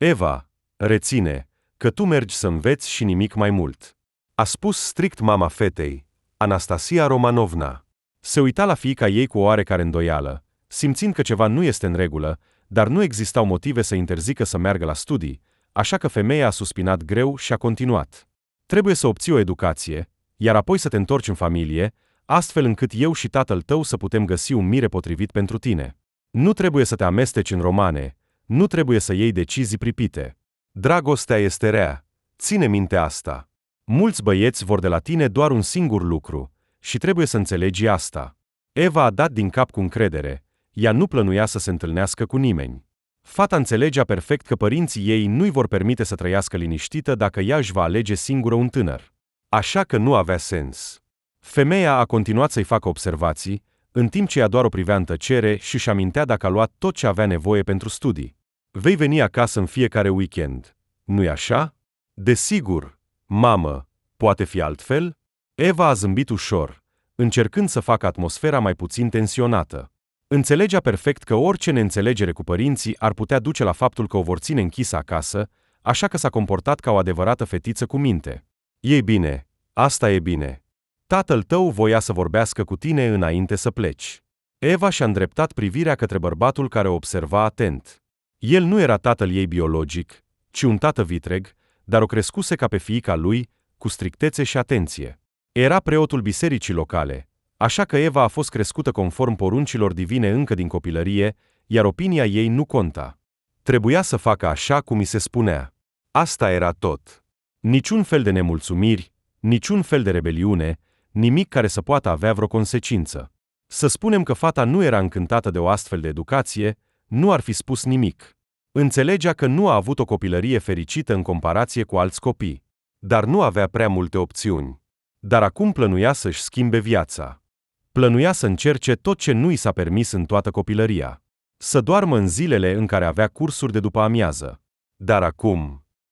Eva, reține, că tu mergi să înveți și nimic mai mult. A spus strict mama fetei, Anastasia Romanovna. Se uita la fiica ei cu o oarecare îndoială, simțind că ceva nu este în regulă, dar nu existau motive să interzică să meargă la studii, așa că femeia a suspinat greu și a continuat. Trebuie să obții o educație, iar apoi să te întorci în familie, astfel încât eu și tatăl tău să putem găsi un mire potrivit pentru tine. Nu trebuie să te amesteci în romane, nu trebuie să iei decizii pripite. Dragostea este rea, ține minte asta. Mulți băieți vor de la tine doar un singur lucru, și trebuie să înțelegi asta. Eva a dat din cap cu încredere, ea nu plănuia să se întâlnească cu nimeni. Fata înțelegea perfect că părinții ei nu-i vor permite să trăiască liniștită dacă ea își va alege singură un tânăr. Așa că nu avea sens. Femeia a continuat să-i facă observații, în timp ce ea doar o privea în tăcere și își amintea dacă a luat tot ce avea nevoie pentru studii. Vei veni acasă în fiecare weekend, nu-i așa? Desigur, mamă, poate fi altfel? Eva a zâmbit ușor, încercând să facă atmosfera mai puțin tensionată. Înțelegea perfect că orice neînțelegere cu părinții ar putea duce la faptul că o vor ține închisă acasă, așa că s-a comportat ca o adevărată fetiță cu minte. E bine, asta e bine. Tatăl tău voia să vorbească cu tine înainte să pleci. Eva și-a îndreptat privirea către bărbatul care o observa atent. El nu era tatăl ei biologic, ci un tată vitreg, dar o crescuse ca pe fiica lui, cu strictețe și atenție. Era preotul bisericii locale, așa că Eva a fost crescută conform poruncilor divine încă din copilărie, iar opinia ei nu conta. Trebuia să facă așa cum i se spunea. Asta era tot. Niciun fel de nemulțumiri, niciun fel de rebeliune, nimic care să poată avea vreo consecință. Să spunem că fata nu era încântată de o astfel de educație, nu ar fi spus nimic. Înțelegea că nu a avut o copilărie fericită în comparație cu alți copii. Dar nu avea prea multe opțiuni. Dar acum plănuia să-și schimbe viața. Plănuia să încerce tot ce nu i s-a permis în toată copilăria. Să doarmă în zilele în care avea cursuri de după amiază. Dar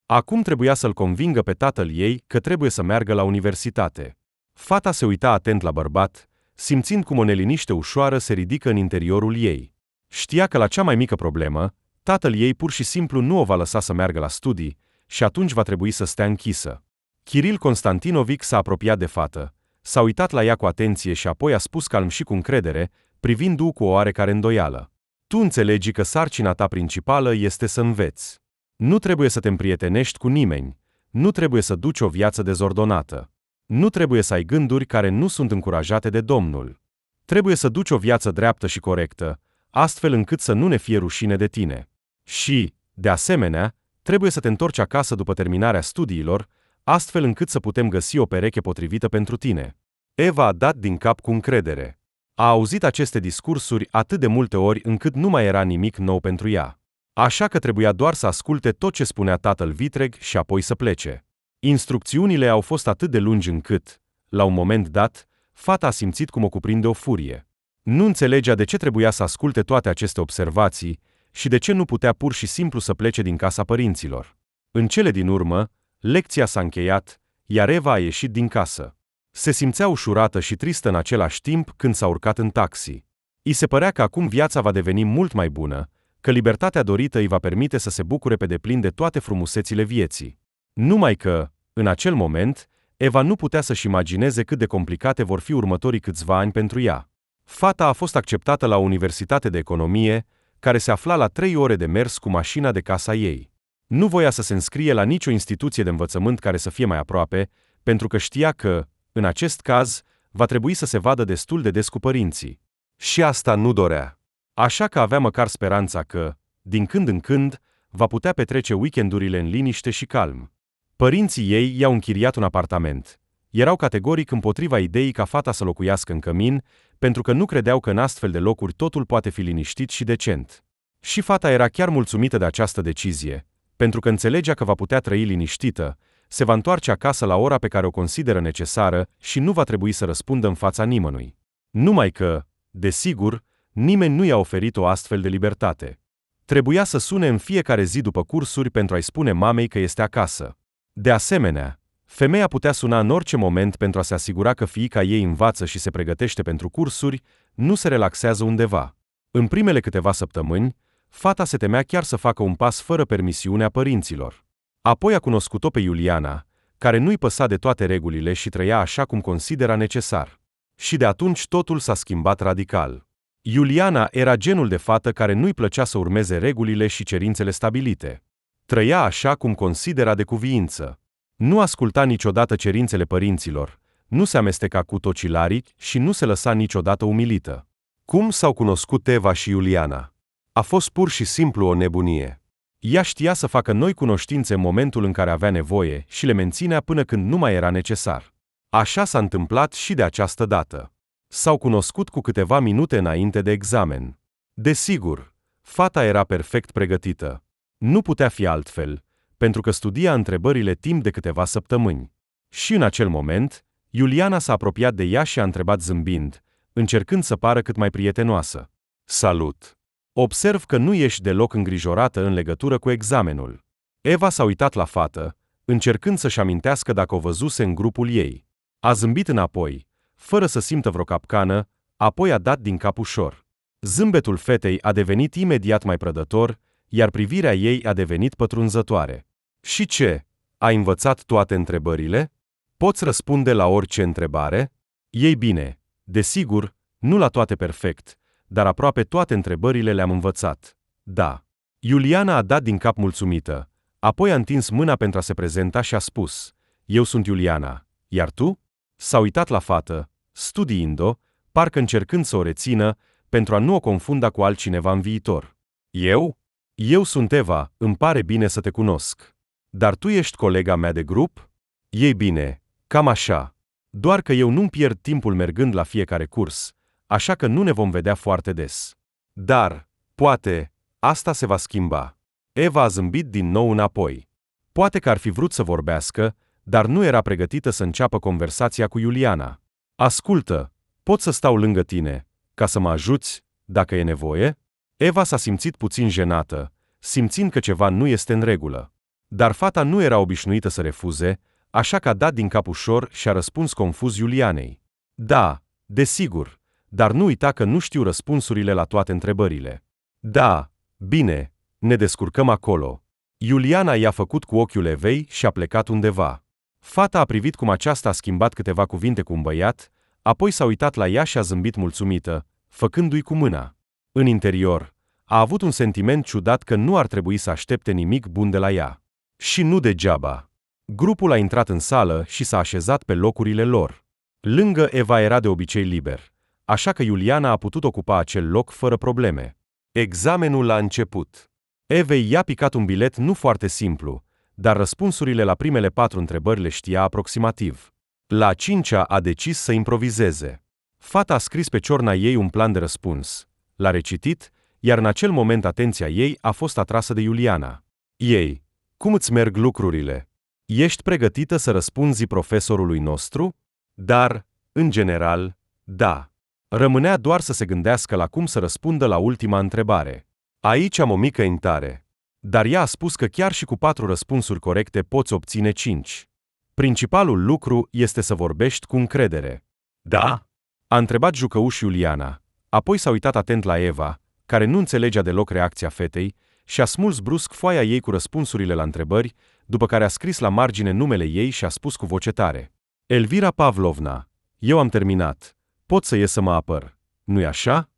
acum trebuia să-l convingă pe tatăl ei că trebuie să meargă la universitate. Fata se uita atent la bărbat, simțind cum o neliniște ușoară se ridică în interiorul ei. Știa că la cea mai mică problemă, tatăl ei pur și simplu nu o va lăsa să meargă la studii și atunci va trebui să stea închisă. Kiril Constantinovic s-a apropiat de fată, s-a uitat la ea cu atenție și apoi a spus calm și cu încredere, privind-o cu o oarecare îndoială. Tu înțelegi că sarcina ta principală este să înveți. Nu trebuie să te împrietenești cu nimeni, nu trebuie să duci o viață dezordonată. Nu trebuie să ai gânduri care nu sunt încurajate de Domnul. Trebuie să duci o viață dreaptă și corectă, astfel încât să nu ne fie rușine de tine. Și, de asemenea, trebuie să te întorci acasă după terminarea studiilor, astfel încât să putem găsi o pereche potrivită pentru tine. Eva a dat din cap cu încredere. A auzit aceste discursuri atât de multe ori încât nu mai era nimic nou pentru ea. Așa că trebuia doar să asculte tot ce spunea tatăl vitreg și apoi să plece. Instrucțiunile au fost atât de lungi încât, la un moment dat, fata a simțit cum o cuprinde o furie. Nu înțelegea de ce trebuia să asculte toate aceste observații și de ce nu putea pur și simplu să plece din casa părinților. În cele din urmă, lecția s-a încheiat, iar Eva a ieșit din casă. Se simțea ușurată și tristă în același timp când s-a urcat în taxi. I se părea că acum viața va deveni mult mai bună, că libertatea dorită îi va permite să se bucure pe deplin de toate frumusețile vieții. Numai că, în acel moment, Eva nu putea să-și imagineze cât de complicate vor fi următorii câțiva ani pentru ea. Fata a fost acceptată la o universitate de economie, care se afla la 3 ore de mers cu mașina de casa ei. Nu voia să se înscrie la nicio instituție de învățământ care să fie mai aproape, pentru că știa că, în acest caz, va trebui să se vadă destul de des cu părinții. Și asta nu dorea. Așa că avea măcar speranța că, din când în când, va putea petrece weekendurile în liniște și calm. Părinții ei i-au închiriat un apartament. Erau categoric împotriva ideii ca fata să locuiască în cămin, pentru că nu credeau că în astfel de locuri totul poate fi liniștit și decent. Și fata era chiar mulțumită de această decizie, pentru că înțelegea că va putea trăi liniștită, se va întoarce acasă la ora pe care o consideră necesară și nu va trebui să răspundă în fața nimănui. Numai că, desigur, nimeni nu i-a oferit o astfel de libertate. Trebuia să sune în fiecare zi după cursuri pentru a-i spune mamei că este acasă. De asemenea, femeia putea suna în orice moment pentru a se asigura că fiica ei învață și se pregătește pentru cursuri, nu se relaxează undeva. În primele câteva săptămâni, Fata se temea chiar să facă un pas fără permisiunea părinților. Apoi a cunoscut-o pe Iuliana, care nu-i păsa de toate regulile și trăia așa cum considera necesar. Și de atunci totul s-a schimbat radical. Iuliana era genul de fată care nu-i plăcea să urmeze regulile și cerințele stabilite. Trăia așa cum considera de cuviință. Nu asculta niciodată cerințele părinților, nu se amesteca cu tocilarii și nu se lăsa niciodată umilită. Cum s-au cunoscut Eva și Iuliana? A fost pur și simplu o nebunie. Ea știa să facă noi cunoștințe în momentul în care avea nevoie și le menținea până când nu mai era necesar. Așa s-a întâmplat și de această dată. S-au cunoscut cu câteva minute înainte de examen. Desigur, fata era perfect pregătită. Nu putea fi altfel, pentru că studia întrebările timp de câteva săptămâni. Și în acel moment, Iuliana s-a apropiat de ea și a întrebat zâmbind, încercând să pară cât mai prietenoasă. Salut! Observ că nu ești deloc îngrijorată în legătură cu examenul. Eva s-a uitat la fată, încercând să-și amintească dacă o văzuse în grupul ei. A zâmbit înapoi, fără să simtă vreo capcană, apoi a dat din cap ușor. Zâmbetul fetei a devenit imediat mai prădător, iar privirea ei a devenit pătrunzătoare. Și ce? Ai învățat toate întrebările? Poți răspunde la orice întrebare? Ei bine, desigur, nu la toate perfect, dar aproape toate întrebările le-am învățat. Da. Iuliana a dat din cap mulțumită, apoi a întins mâna pentru a se prezenta și a spus: Eu sunt Iuliana, iar tu? S-a uitat la fată, studiind-o, parcă încercând să o rețină, pentru a nu o confunda cu altcineva în viitor. Eu? Eu sunt Eva, îmi pare bine să te cunosc. Dar tu ești colega mea de grup? Ei bine, cam așa. Doar că eu nu-mi pierd timpul mergând la fiecare curs, așa că nu ne vom vedea foarte des. Dar, poate, asta se va schimba. Eva a zâmbit din nou înapoi. Poate că ar fi vrut să vorbească, dar nu era pregătită să înceapă conversația cu Iuliana. Ascultă, pot să stau lângă tine, ca să mă ajuți, dacă e nevoie? Eva s-a simțit puțin jenată, simțind că ceva nu este în regulă. Dar fata nu era obișnuită să refuze, așa că a dat din cap ușor și a răspuns confuz Iulianei. Da, desigur, dar nu uita că nu știu răspunsurile la toate întrebările. Da, bine, ne descurcăm acolo. Iuliana i-a făcut cu ochiul Evei și a plecat undeva. Fata a privit cum aceasta a schimbat câteva cuvinte cu un băiat, apoi s-a uitat la ea și a zâmbit mulțumită, făcându-i cu mâna. În interior, a avut un sentiment ciudat că nu ar trebui să aștepte nimic bun de la ea. Și nu degeaba. Grupul a intrat în sală și s-a așezat pe locurile lor. Lângă Eva era de obicei liber, așa că Iuliana a putut ocupa acel loc fără probleme. Examenul a început. Evei i-a picat un bilet nu foarte simplu, dar răspunsurile la primele 4 întrebări le știa aproximativ. La a 5-a a decis să improvizeze. Fata a scris pe ciorna ei un plan de răspuns, l-a recitit, iar în acel moment atenția ei a fost atrasă de Iuliana. Ei, cum îți merg lucrurile? Ești pregătită să răspunzi profesorului nostru? Dar, în general, da. Rămânea doar să se gândească la cum să răspundă la ultima întrebare. Aici am o mică intare. Dar ea a spus că chiar și cu 4 răspunsuri corecte poți obține 5. Principalul lucru este să vorbești cu încredere. Da? A întrebat jucăuș Iuliana. Apoi s-a uitat atent la Eva, care nu înțelegea deloc reacția fetei, și a smuls brusc foaia ei cu răspunsurile la întrebări, după care a scris la margine numele ei și a spus cu voce tare: Elvira Pavlovna, eu am terminat. Pot să ies să mă apăr, nu-i așa?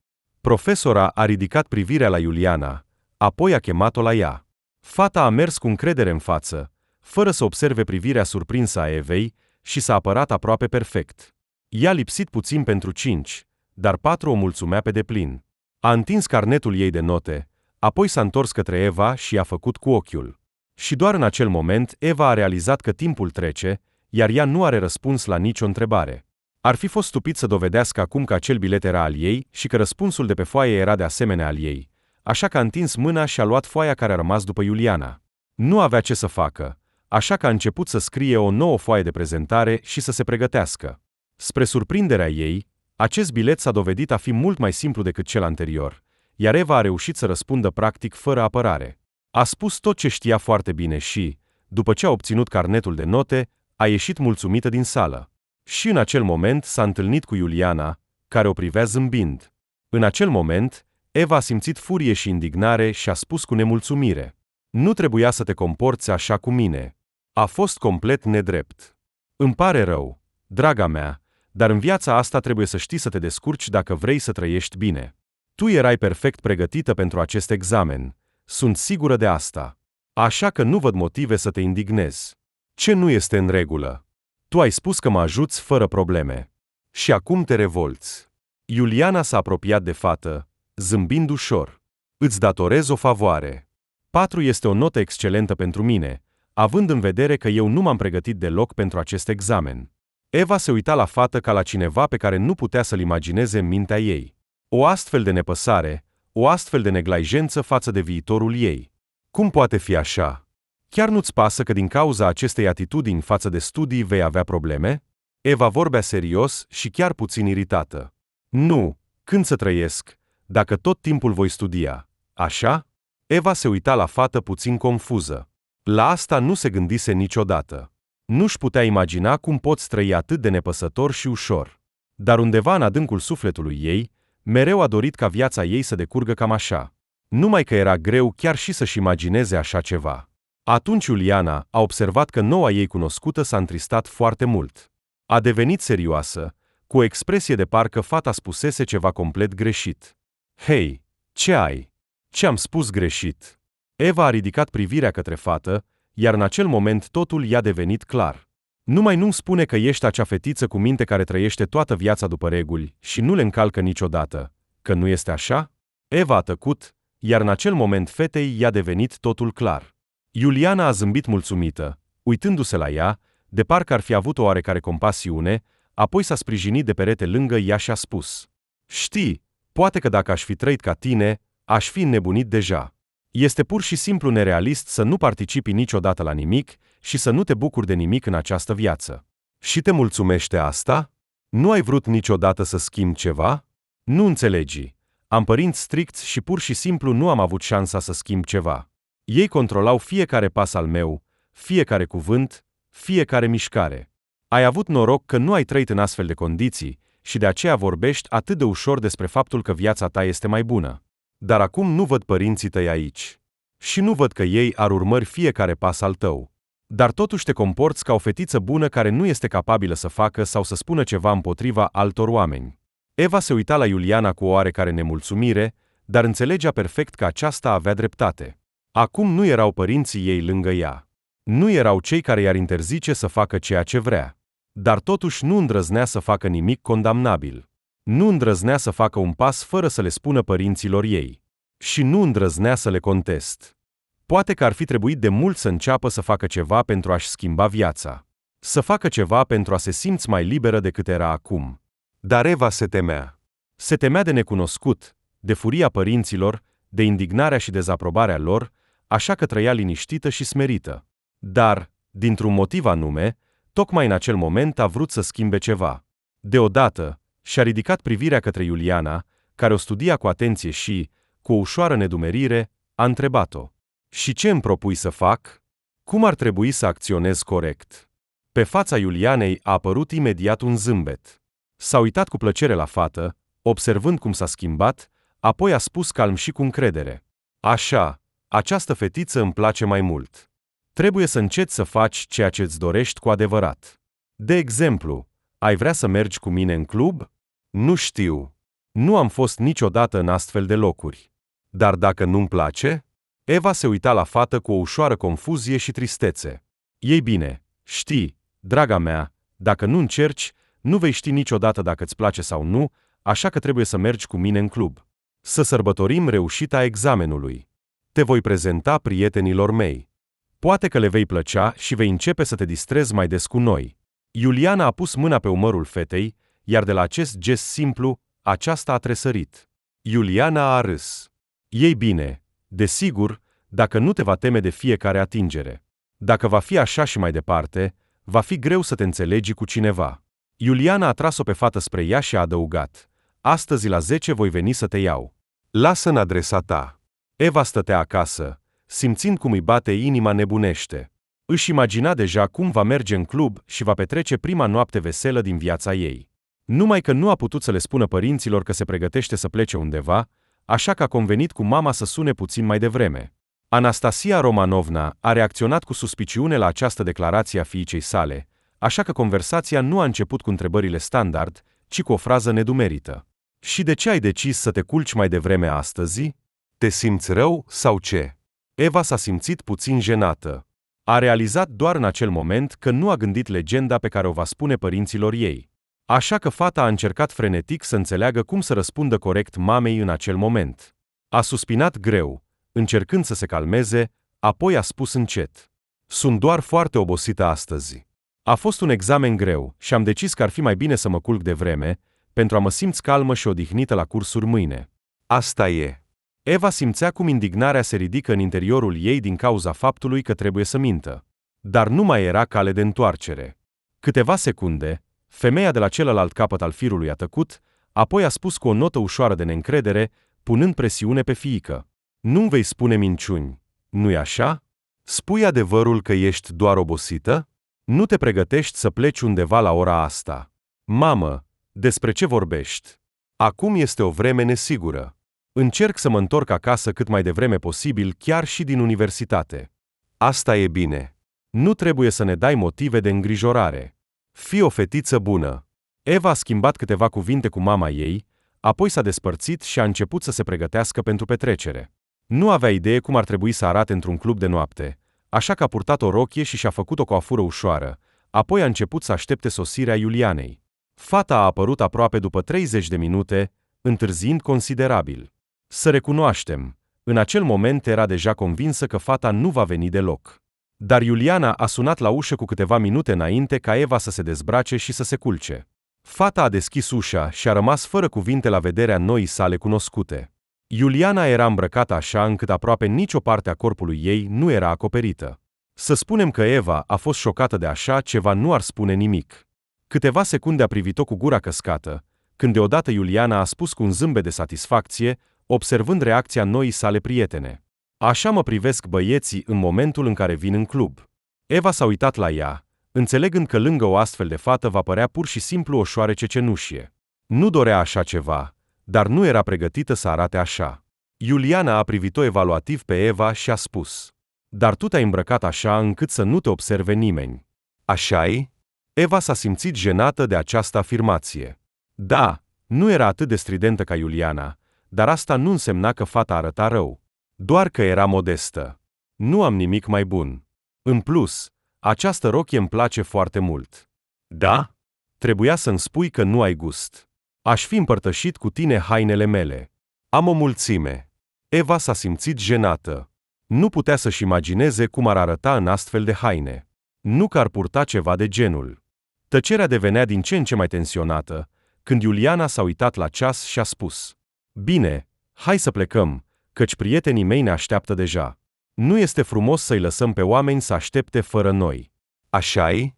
Profesora a ridicat privirea la Iuliana, apoi a chemat-o la ea. Fata a mers cu încredere în față, fără să observe privirea surprinsă a Evei, și s-a apărat aproape perfect. I-a lipsit puțin pentru 5, dar 4 o mulțumea pe deplin. A întins carnetul ei de note, apoi s-a întors către Eva și i-a făcut cu ochiul. Și doar în acel moment Eva a realizat că timpul trece, iar ea nu are răspuns la nicio întrebare. Ar fi fost stupid să dovedească acum că acel bilet era al ei și că răspunsul de pe foaie era de asemenea al ei, așa că a întins mâna și a luat foaia care a rămas după Iuliana. Nu avea ce să facă, așa că a început să scrie o nouă foaie de prezentare și să se pregătească. Spre surprinderea ei, acest bilet s-a dovedit a fi mult mai simplu decât cel anterior, iar Eva a reușit să răspundă practic fără apărare. A spus tot ce știa foarte bine și, după ce a obținut carnetul de note, a ieșit mulțumită din sală. Și în acel moment s-a întâlnit cu Iuliana, care o privea zâmbind. În acel moment, Eva a simțit furie și indignare și a spus cu nemulțumire: "Nu trebuia să te comporți așa cu mine. A fost complet nedrept. Îmi pare rău, draga mea, dar în viața asta trebuie să știi să te descurci dacă vrei să trăiești bine. Tu erai perfect pregătită pentru acest examen, sunt sigură de asta. Așa că nu văd motive să te indignezi. Ce nu este în regulă? Tu ai spus că mă ajuți fără probleme. Și acum te revolți." Iuliana s-a apropiat de fată, zâmbind ușor. "Îți datorez o favoare. 4 este o notă excelentă pentru mine, având în vedere că eu nu m-am pregătit deloc pentru acest examen." Eva se uita la fată ca la cineva pe care nu putea să-l imagineze în mintea ei. O astfel de nepăsare, o astfel de neglijență față de viitorul ei. Cum poate fi așa? Chiar nu-ți pasă că din cauza acestei atitudini față de studii vei avea probleme? Eva vorbea serios și chiar puțin iritată. "Nu, când să trăiesc, dacă tot timpul voi studia, așa?" Eva se uita la fată puțin confuză. La asta nu se gândise niciodată. Nu-și putea imagina cum poți trăi atât de nepăsător și ușor. Dar undeva în adâncul sufletului ei, mereu a dorit ca viața ei să decurgă cam așa. Numai că era greu chiar și să-și imagineze așa ceva. Atunci Iuliana a observat că noua ei cunoscută s-a întristat foarte mult. A devenit serioasă, cu o expresie de parcă fata spusese ceva complet greșit. "Hei, ce ai? Ce-am spus greșit?" Eva a ridicat privirea către fată, iar în acel moment totul i-a devenit clar. "Numai nu-mi spune că ești acea fetiță cu minte care trăiește toată viața după reguli și nu le încalcă niciodată, că nu este așa?" Eva a tăcut, iar în acel moment fetei i-a devenit totul clar. Iuliana a zâmbit mulțumită, uitându-se la ea, de parcă ar fi avut o oarecare compasiune, apoi s-a sprijinit de perete lângă ea și a spus: "Știi, poate că dacă aș fi trăit ca tine, aș fi înnebunit deja. Este pur și simplu nerealist să nu participi niciodată la nimic și să nu te bucuri de nimic în această viață. Și te mulțumește asta? Nu ai vrut niciodată să schimbi ceva? Nu înțelegi. Am părinți stricți și pur și simplu nu am avut șansa să schimb ceva. Ei controlau fiecare pas al meu, fiecare cuvânt, fiecare mișcare. Ai avut noroc că nu ai trăit în astfel de condiții și de aceea vorbești atât de ușor despre faptul că viața ta este mai bună. Dar acum nu văd părinții tăi aici. Și nu văd că ei ar urmări fiecare pas al tău. Dar totuși te comporți ca o fetiță bună care nu este capabilă să facă sau să spună ceva împotriva altor oameni." Eva se uita la Iuliana cu o oarecare nemulțumire, dar înțelegea perfect că aceasta avea dreptate. Acum nu erau părinții ei lângă ea. Nu erau cei care i-ar interzice să facă ceea ce vrea. Dar totuși nu îndrăznea să facă nimic condamnabil. Nu îndrăznea să facă un pas fără să le spună părinților ei. Și nu îndrăznea să le contest. Poate că ar fi trebuit de mult să înceapă să facă ceva pentru a-și schimba viața. Să facă ceva pentru a se simți mai liberă decât era acum. Dar Eva se temea. Se temea de necunoscut, de furia părinților, de indignarea și dezaprobarea lor, așa că trăia liniștită și smerită. Dar, dintr-un motiv anume, tocmai în acel moment a vrut să schimbe ceva. Deodată, și-a ridicat privirea către Iuliana, care o studia cu atenție și, cu o ușoară nedumerire, a întrebat-o: "Și ce îmi propui să fac? Cum ar trebui să acționez corect?" Pe fața Iulianei a apărut imediat un zâmbet. S-a uitat cu plăcere la fată, observând cum s-a schimbat, apoi a spus calm și cu încredere: "Așa, această fetiță îmi place mai mult. Trebuie să înceți să faci ceea ce îți dorești cu adevărat. De exemplu, ai vrea să mergi cu mine în club? Nu știu. Nu am fost niciodată în astfel de locuri. Dar dacă nu-mi place?" Eva se uita la fată cu o ușoară confuzie și tristețe. "Ei bine, știi, draga mea, dacă nu încerci, nu vei ști niciodată dacă îți place sau nu, așa că trebuie să mergi cu mine în club. Să sărbătorim reușita examenului. Te voi prezenta prietenilor mei. Poate că le vei plăcea și vei începe să te distrezi mai des cu noi." Iuliana a pus mâna pe umărul fetei, iar de la acest gest simplu, aceasta a tresărit. Iuliana a râs. "Ei bine, desigur, dacă nu te va teme de fiecare atingere. Dacă va fi așa și mai departe, va fi greu să te înțelegi cu cineva." Iuliana a tras-o pe fată spre ea și a adăugat: "Astăzi la 10 voi veni să te iau. Lasă în adresa ta." Eva stătea acasă, simțind cum îi bate inima nebunește. Își imagina deja cum va merge în club și va petrece prima noapte veselă din viața ei. Numai că nu a putut să le spună părinților că se pregătește să plece undeva, așa că a convenit cu mama să sune puțin mai devreme. Anastasia Romanovna a reacționat cu suspiciune la această declarație a fiicei sale, așa că conversația nu a început cu întrebările standard, ci cu o frază nedumerită. Și de ce ai decis să te culci mai devreme astăzi? Te simți rău sau ce? Eva s-a simțit puțin jenată. A realizat doar în acel moment că nu a gândit legenda pe care o va spune părinților ei. Așa că fata a încercat frenetic să înțeleagă cum să răspundă corect mamei în acel moment. A suspinat greu, încercând să se calmeze, apoi a spus încet: "Sunt doar foarte obosită astăzi. A fost un examen greu și am decis că ar fi mai bine să mă culc devreme, pentru a mă simți calmă și odihnită la cursuri mâine." Asta e. Eva simțea cum indignarea se ridică în interiorul ei din cauza faptului că trebuie să mintă. Dar nu mai era cale de întoarcere. Câteva secunde, femeia de la celălalt capăt al firului a tăcut, apoi a spus cu o notă ușoară de neîncredere, punând presiune pe fiică: "Nu-mi vei spune minciuni, nu-i așa? Spui adevărul că ești doar obosită? Nu te pregătești să pleci undeva la ora asta." "Mamă, despre ce vorbești? Acum este o vreme nesigură. Încerc să mă întorc acasă cât mai devreme posibil, chiar și din universitate." "Asta e bine. Nu trebuie să ne dai motive de îngrijorare. Fii o fetiță bună." Eva a schimbat câteva cuvinte cu mama ei, apoi s-a despărțit și a început să se pregătească pentru petrecere. Nu avea idee cum ar trebui să arate într-un club de noapte, așa că a purtat o rochie și și-a făcut o coafură ușoară, apoi a început să aștepte sosirea Iulianei. Fata a apărut aproape după 30 de minute, întârziind considerabil. Să recunoaștem, în acel moment era deja convinsă că fata nu va veni deloc. Dar Iuliana a sunat la ușă cu câteva minute înainte ca Eva să se dezbrace și să se culce. Fata a deschis ușa și a rămas fără cuvinte la vederea noii sale cunoscute. Iuliana era îmbrăcată așa încât aproape nicio parte a corpului ei nu era acoperită. Să spunem că Eva a fost șocată de așa ceva nu ar spune nimic. Câteva secunde a privit-o cu gura căscată, când deodată Iuliana a spus cu un zâmbet de satisfacție, observând reacția noii sale prietene: "Așa mă privesc băieții în momentul în care vin în club." Eva s-a uitat la ea, înțelegând că lângă o astfel de fată va părea pur și simplu o șoarece cenușie. Nu dorea așa ceva, dar nu era pregătită să arate așa. Iuliana a privit-o evaluativ pe Eva și a spus: "Dar tu te-ai îmbrăcat așa încât să nu te observe nimeni. Așa-i?" Eva s-a simțit jenată de această afirmație. Da, nu era atât de stridentă ca Iuliana, dar asta nu însemna că fata arăta rău. Doar că era modestă. "Nu am nimic mai bun. În plus, această rochie îmi place foarte mult." "Da? Trebuia să-mi spui că nu ai gust. Aș fi împărtășit cu tine hainele mele. Am o mulțime." Eva s-a simțit jenată. Nu putea să-și imagineze cum ar arăta în astfel de haine. Nu că ar purta ceva de genul. Tăcerea devenea din ce în ce mai tensionată, când Iuliana s-a uitat la ceas și a spus: "Bine, hai să plecăm, căci prietenii mei ne așteaptă deja. Nu este frumos să-i lăsăm pe oameni să aștepte fără noi. Așa-i?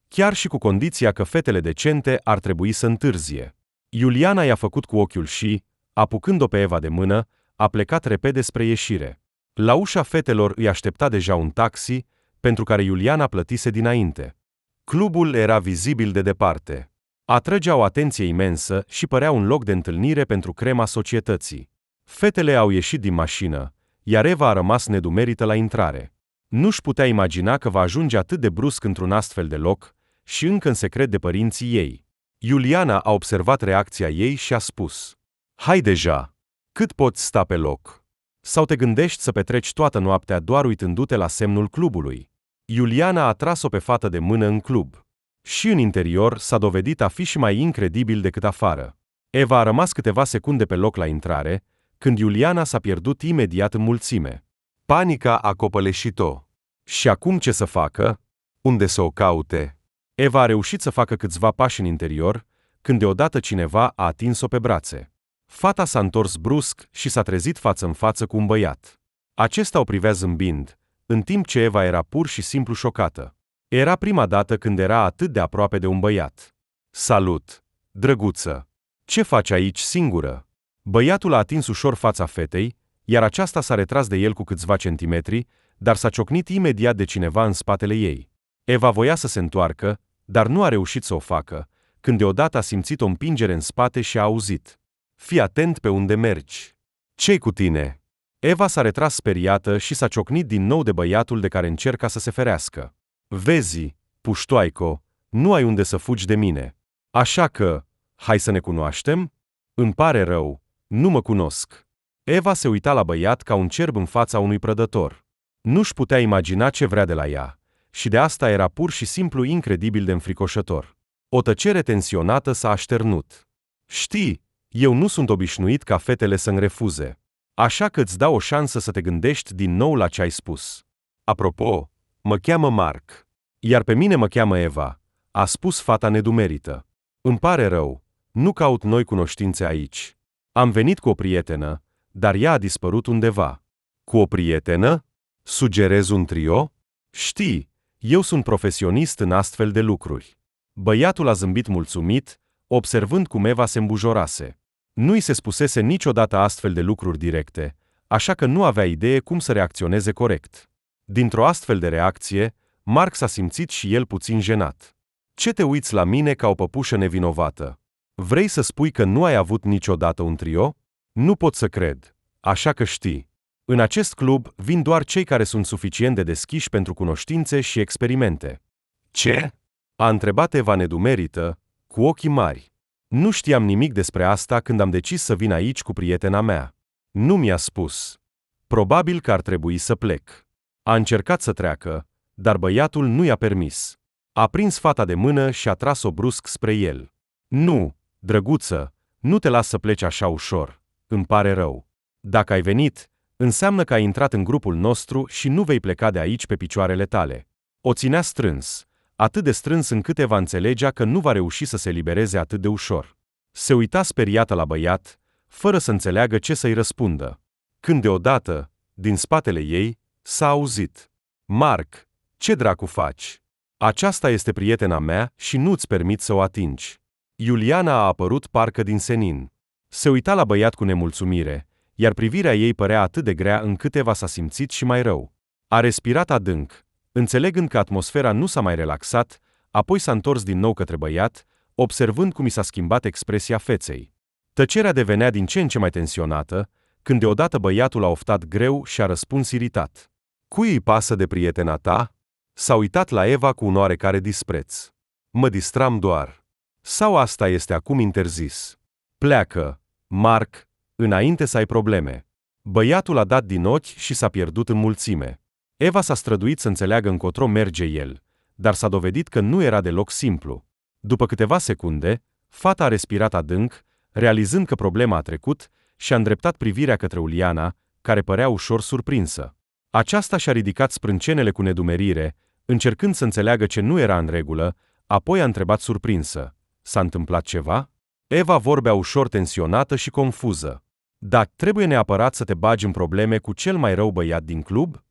Chiar și cu condiția că fetele decente ar trebui să întârzie." Iuliana i-a făcut cu ochiul și, apucând-o pe Eva de mână, a plecat repede spre ieșire. La ușa fetelor îi aștepta deja un taxi, pentru care Iuliana plătise dinainte. Clubul era vizibil de departe. Atrăgea o atenție imensă și părea un loc de întâlnire pentru crema societății. Fetele au ieșit din mașină, iar Eva a rămas nedumerită la intrare. Nu-și putea imagina că va ajunge atât de brusc într-un astfel de loc, și încă în secret de părinții ei. Iuliana a observat reacția ei și a spus: "Hai deja! Cât poți sta pe loc? Sau te gândești să petreci toată noaptea doar uitându-te la semnul clubului?" Iuliana a tras-o pe fată de mână în club. Și în interior s-a dovedit a fi și mai incredibil decât afară. Eva a rămas câteva secunde pe loc la intrare, când Iuliana s-a pierdut imediat în mulțime. Panica a copăleșit-o. Și acum ce să facă? Unde să o caute? Eva a reușit să facă câțiva pași în interior, când deodată cineva a atins-o pe brațe. Fata s-a întors brusc și s-a trezit față în față cu un băiat. Acesta o privea zâmbind, în timp ce Eva era pur și simplu șocată. Era prima dată când era atât de aproape de un băiat. "Salut, drăguță! Ce faci aici singură?" Băiatul a atins ușor fața fetei, iar aceasta s-a retras de el cu câțiva centimetri, dar s-a ciocnit imediat de cineva în spatele ei. Eva voia să se întoarcă, dar nu a reușit să o facă, când deodată a simțit o împingere în spate și a auzit: "Fii atent pe unde mergi." Ce-i cu tine?" Eva s-a retras speriată și s-a ciocnit din nou de băiatul de care încerca să se ferească. Vezi, puștoaico, nu ai unde să fugi de mine. Așa că, hai să ne cunoaștem? Îmi pare rău, nu mă cunosc." Eva se uita la băiat ca un cerb în fața unui prădător. Nu-și putea imagina ce vrea de la ea, și de asta era pur și simplu incredibil de înfricoșător. O tăcere tensionată s-a așternut. Știi, eu nu sunt obișnuit ca fetele să-mi refuze. Așa că îți dau o șansă să te gândești din nou la ce ai spus. Apropo, mă cheamă Mark. Iar pe mine mă cheamă Eva, a spus fata nedumerită. Îmi pare rău, nu caut noi cunoștințe aici. Am venit cu o prietenă, dar ea a dispărut undeva. Cu o prietenă? Sugerez un trio? Știi, eu sunt profesionist în astfel de lucruri. Băiatul a zâmbit mulțumit, observând cum Eva se îmbujorase. Nu-i se spusese niciodată astfel de lucruri directe, așa că nu avea idee cum să reacționeze corect. Dintr-o astfel de reacție, Mark s-a simțit și el puțin jenat. Ce te uiți la mine ca o păpușă nevinovată? Vrei să spui că nu ai avut niciodată un trio? Nu pot să cred. Așa că știi. În acest club vin doar cei care sunt suficient de deschiși pentru cunoștințe și experimente. Ce? A întrebat Eva nedumerită, cu ochii mari. Nu știam nimic despre asta când am decis să vin aici cu prietena mea. Nu mi-a spus. Probabil că ar trebui să plec. A încercat să treacă, dar băiatul nu i-a permis. A prins fata de mână și a tras-o brusc spre el. Nu, drăguță, nu te las să pleci așa ușor. Îmi pare rău. Dacă ai venit, înseamnă că ai intrat în grupul nostru și nu vei pleca de aici pe picioarele tale. O ținea strâns, atât de strâns încât Eva înțelegea că nu va reuși să se elibereze atât de ușor. Se uita speriată la băiat, fără să înțeleagă ce să-i răspundă. Când deodată, din spatele ei, s-a auzit. Mark, ce dracu faci? Aceasta este prietena mea și nu-ți permit să o atingi. Iuliana a apărut parcă din senin. Se uita la băiat cu nemulțumire, iar privirea ei părea atât de grea încât Eva s-a simțit și mai rău. A respirat adânc, înțelegând că atmosfera nu s-a mai relaxat, apoi s-a întors din nou către băiat, observând cum i s-a schimbat expresia feței. Tăcerea devenea din ce în ce mai tensionată, când deodată băiatul a oftat greu și a răspuns iritat. Cui îi pasă de prietena ta? S-a uitat la Eva cu un oarecare dispreț. Mă distram doar. Sau asta este acum interzis? Pleacă, Mark, înainte să ai probleme. Băiatul a dat din ochi și s-a pierdut în mulțime. Eva s-a străduit să înțeleagă încotro merge el, dar s-a dovedit că nu era deloc simplu. După câteva secunde, fata a respirat adânc, realizând că problema a trecut, și a îndreptat privirea către Uliana, care părea ușor surprinsă. Aceasta și-a ridicat sprâncenele cu nedumerire, încercând să înțeleagă ce nu era în regulă, apoi a întrebat surprinsă. S-a întâmplat ceva? Eva vorbea ușor tensionată și confuză. Da, trebuie neapărat să te bagi în probleme cu cel mai rău băiat din club?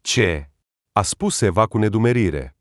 Ce? A spus Eva cu nedumerire.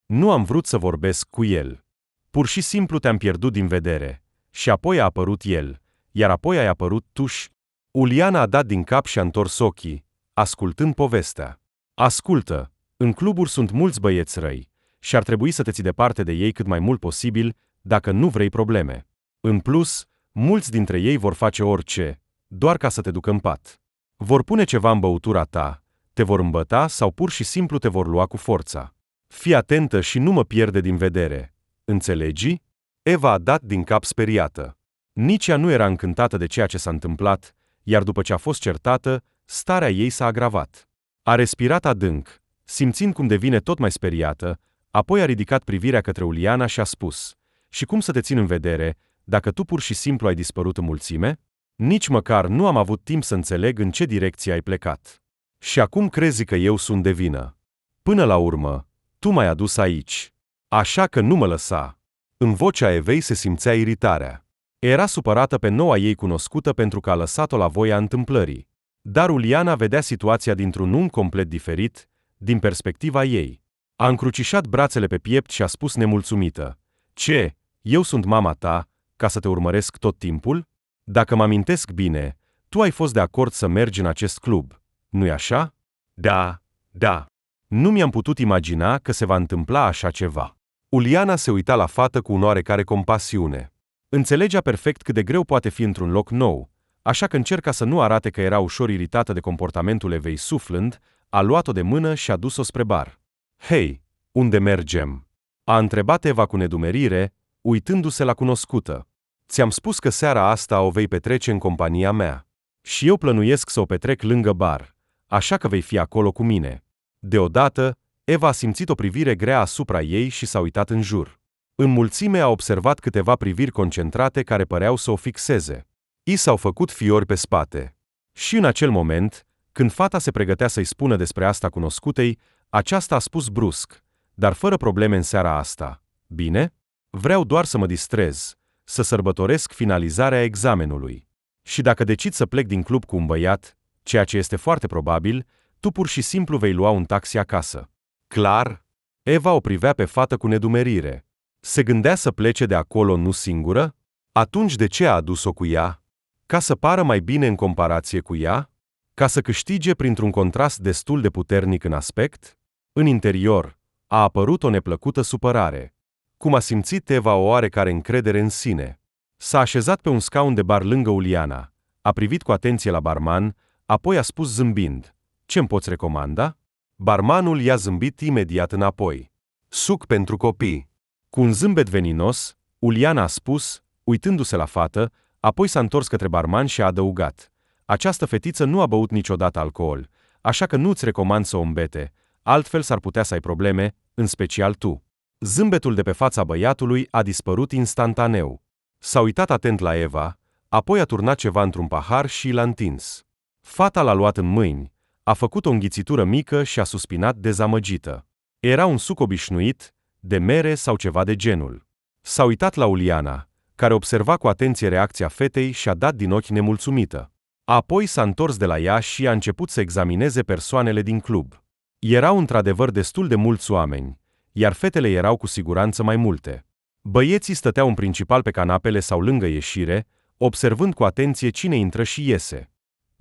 Nu am vrut să vorbesc cu el. Pur și simplu te-am pierdut din vedere. Și apoi a apărut el, iar apoi ai apărut tu și... Uliana a dat din cap și a întors ochii, ascultând povestea. Ascultă, în cluburi sunt mulți băieți răi și ar trebui să te ții departe de ei cât mai mult posibil, dacă nu vrei probleme. În plus, mulți dintre ei vor face orice, doar ca să te ducă în pat. Vor pune ceva în băutura ta, te vor îmbăta sau pur și simplu te vor lua cu forța. Fii atentă și nu mă pierde din vedere. Înțelegi? Eva a dat din cap speriată. Nici ea nu era încântată de ceea ce s-a întâmplat, iar după ce a fost certată, starea ei s-a agravat. A respirat adânc, simțind cum devine tot mai speriată, apoi a ridicat privirea către Uliana și a spus: și cum să te țin în vedere, dacă tu pur și simplu ai dispărut în mulțime? Nici măcar nu am avut timp să înțeleg în ce direcție ai plecat. Și acum crezi că eu sunt de vină. Până la urmă, tu m-ai adus aici. Așa că nu mă lăsa. În vocea Evei se simțea iritarea. Era supărată pe noua ei cunoscută pentru că a lăsat-o la voia întâmplării. Dar Uliana vedea situația dintr-un unghi complet diferit, din perspectiva ei. A încrucișat brațele pe piept și a spus nemulțumită: ce, eu sunt mama ta, ca să te urmăresc tot timpul? Dacă mă amintesc bine, tu ai fost de acord să mergi în acest club, nu-i așa? Da. Nu mi-am putut imagina că se va întâmpla așa ceva. Uliana se uita la fată cu un oarecare compasiune. Înțelegea perfect cât de greu poate fi într-un loc nou, așa că încerca să nu arate că era ușor iritată de comportamentul Evei suflând, a luat-o de mână și a dus-o spre bar. Hei, unde mergem? A întrebat Eva cu nedumerire, uitându-se la cunoscută. Ți-am spus că seara asta o vei petrece în compania mea. Și eu plănuiesc să o petrec lângă bar, așa că vei fi acolo cu mine. Deodată, Eva a simțit o privire grea asupra ei și s-a uitat în jur. În mulțime a observat câteva priviri concentrate care păreau să o fixeze. I s-au făcut fiori pe spate. Și în acel moment, când fata se pregătea să-i spună despre asta cunoscutei, aceasta a spus brusc, dar fără probleme în seara asta. Bine? Vreau doar să mă distrez, să sărbătoresc finalizarea examenului. Și dacă decid să plec din club cu un băiat, ceea ce este foarte probabil, tu pur și simplu vei lua un taxi acasă. Clar? Eva o privea pe fată cu nedumerire. Se gândea să plece de acolo nu singură? Atunci de ce a adus-o cu ea? Ca să pară mai bine în comparație cu ea? Ca să câștige printr-un contrast destul de puternic în aspect? În interior, a apărut o neplăcută supărare. Cum a simțit Eva o oarecare încredere în sine. S-a așezat pe un scaun de bar lângă Uliana, a privit cu atenție la barman, apoi a spus zâmbind, ce-mi poți recomanda? Barmanul i-a zâmbit imediat înapoi. Suc pentru copii. Cu un zâmbet veninos, Uliana a spus, uitându-se la fată, apoi s-a întors către barman și a adăugat. Această fetiță nu a băut niciodată alcool, așa că nu-ți recomand să o îmbete, altfel s-ar putea să ai probleme, în special tu. Zâmbetul de pe fața băiatului a dispărut instantaneu. S-a uitat atent la Eva, apoi a turnat ceva într-un pahar și l-a întins. Fata l-a luat în mâini, a făcut o înghițitură mică și a suspinat dezamăgită. Era un suc obișnuit, de mere sau ceva de genul. S-a uitat la Uliana, care observa cu atenție reacția fetei și a dat din ochi nemulțumită. Apoi s-a întors de la ea și a început să examineze persoanele din club. Erau într-adevăr destul de mulți oameni, iar fetele erau cu siguranță mai multe. Băieții stăteau în principal pe canapele sau lângă ieșire, observând cu atenție cine intră și iese.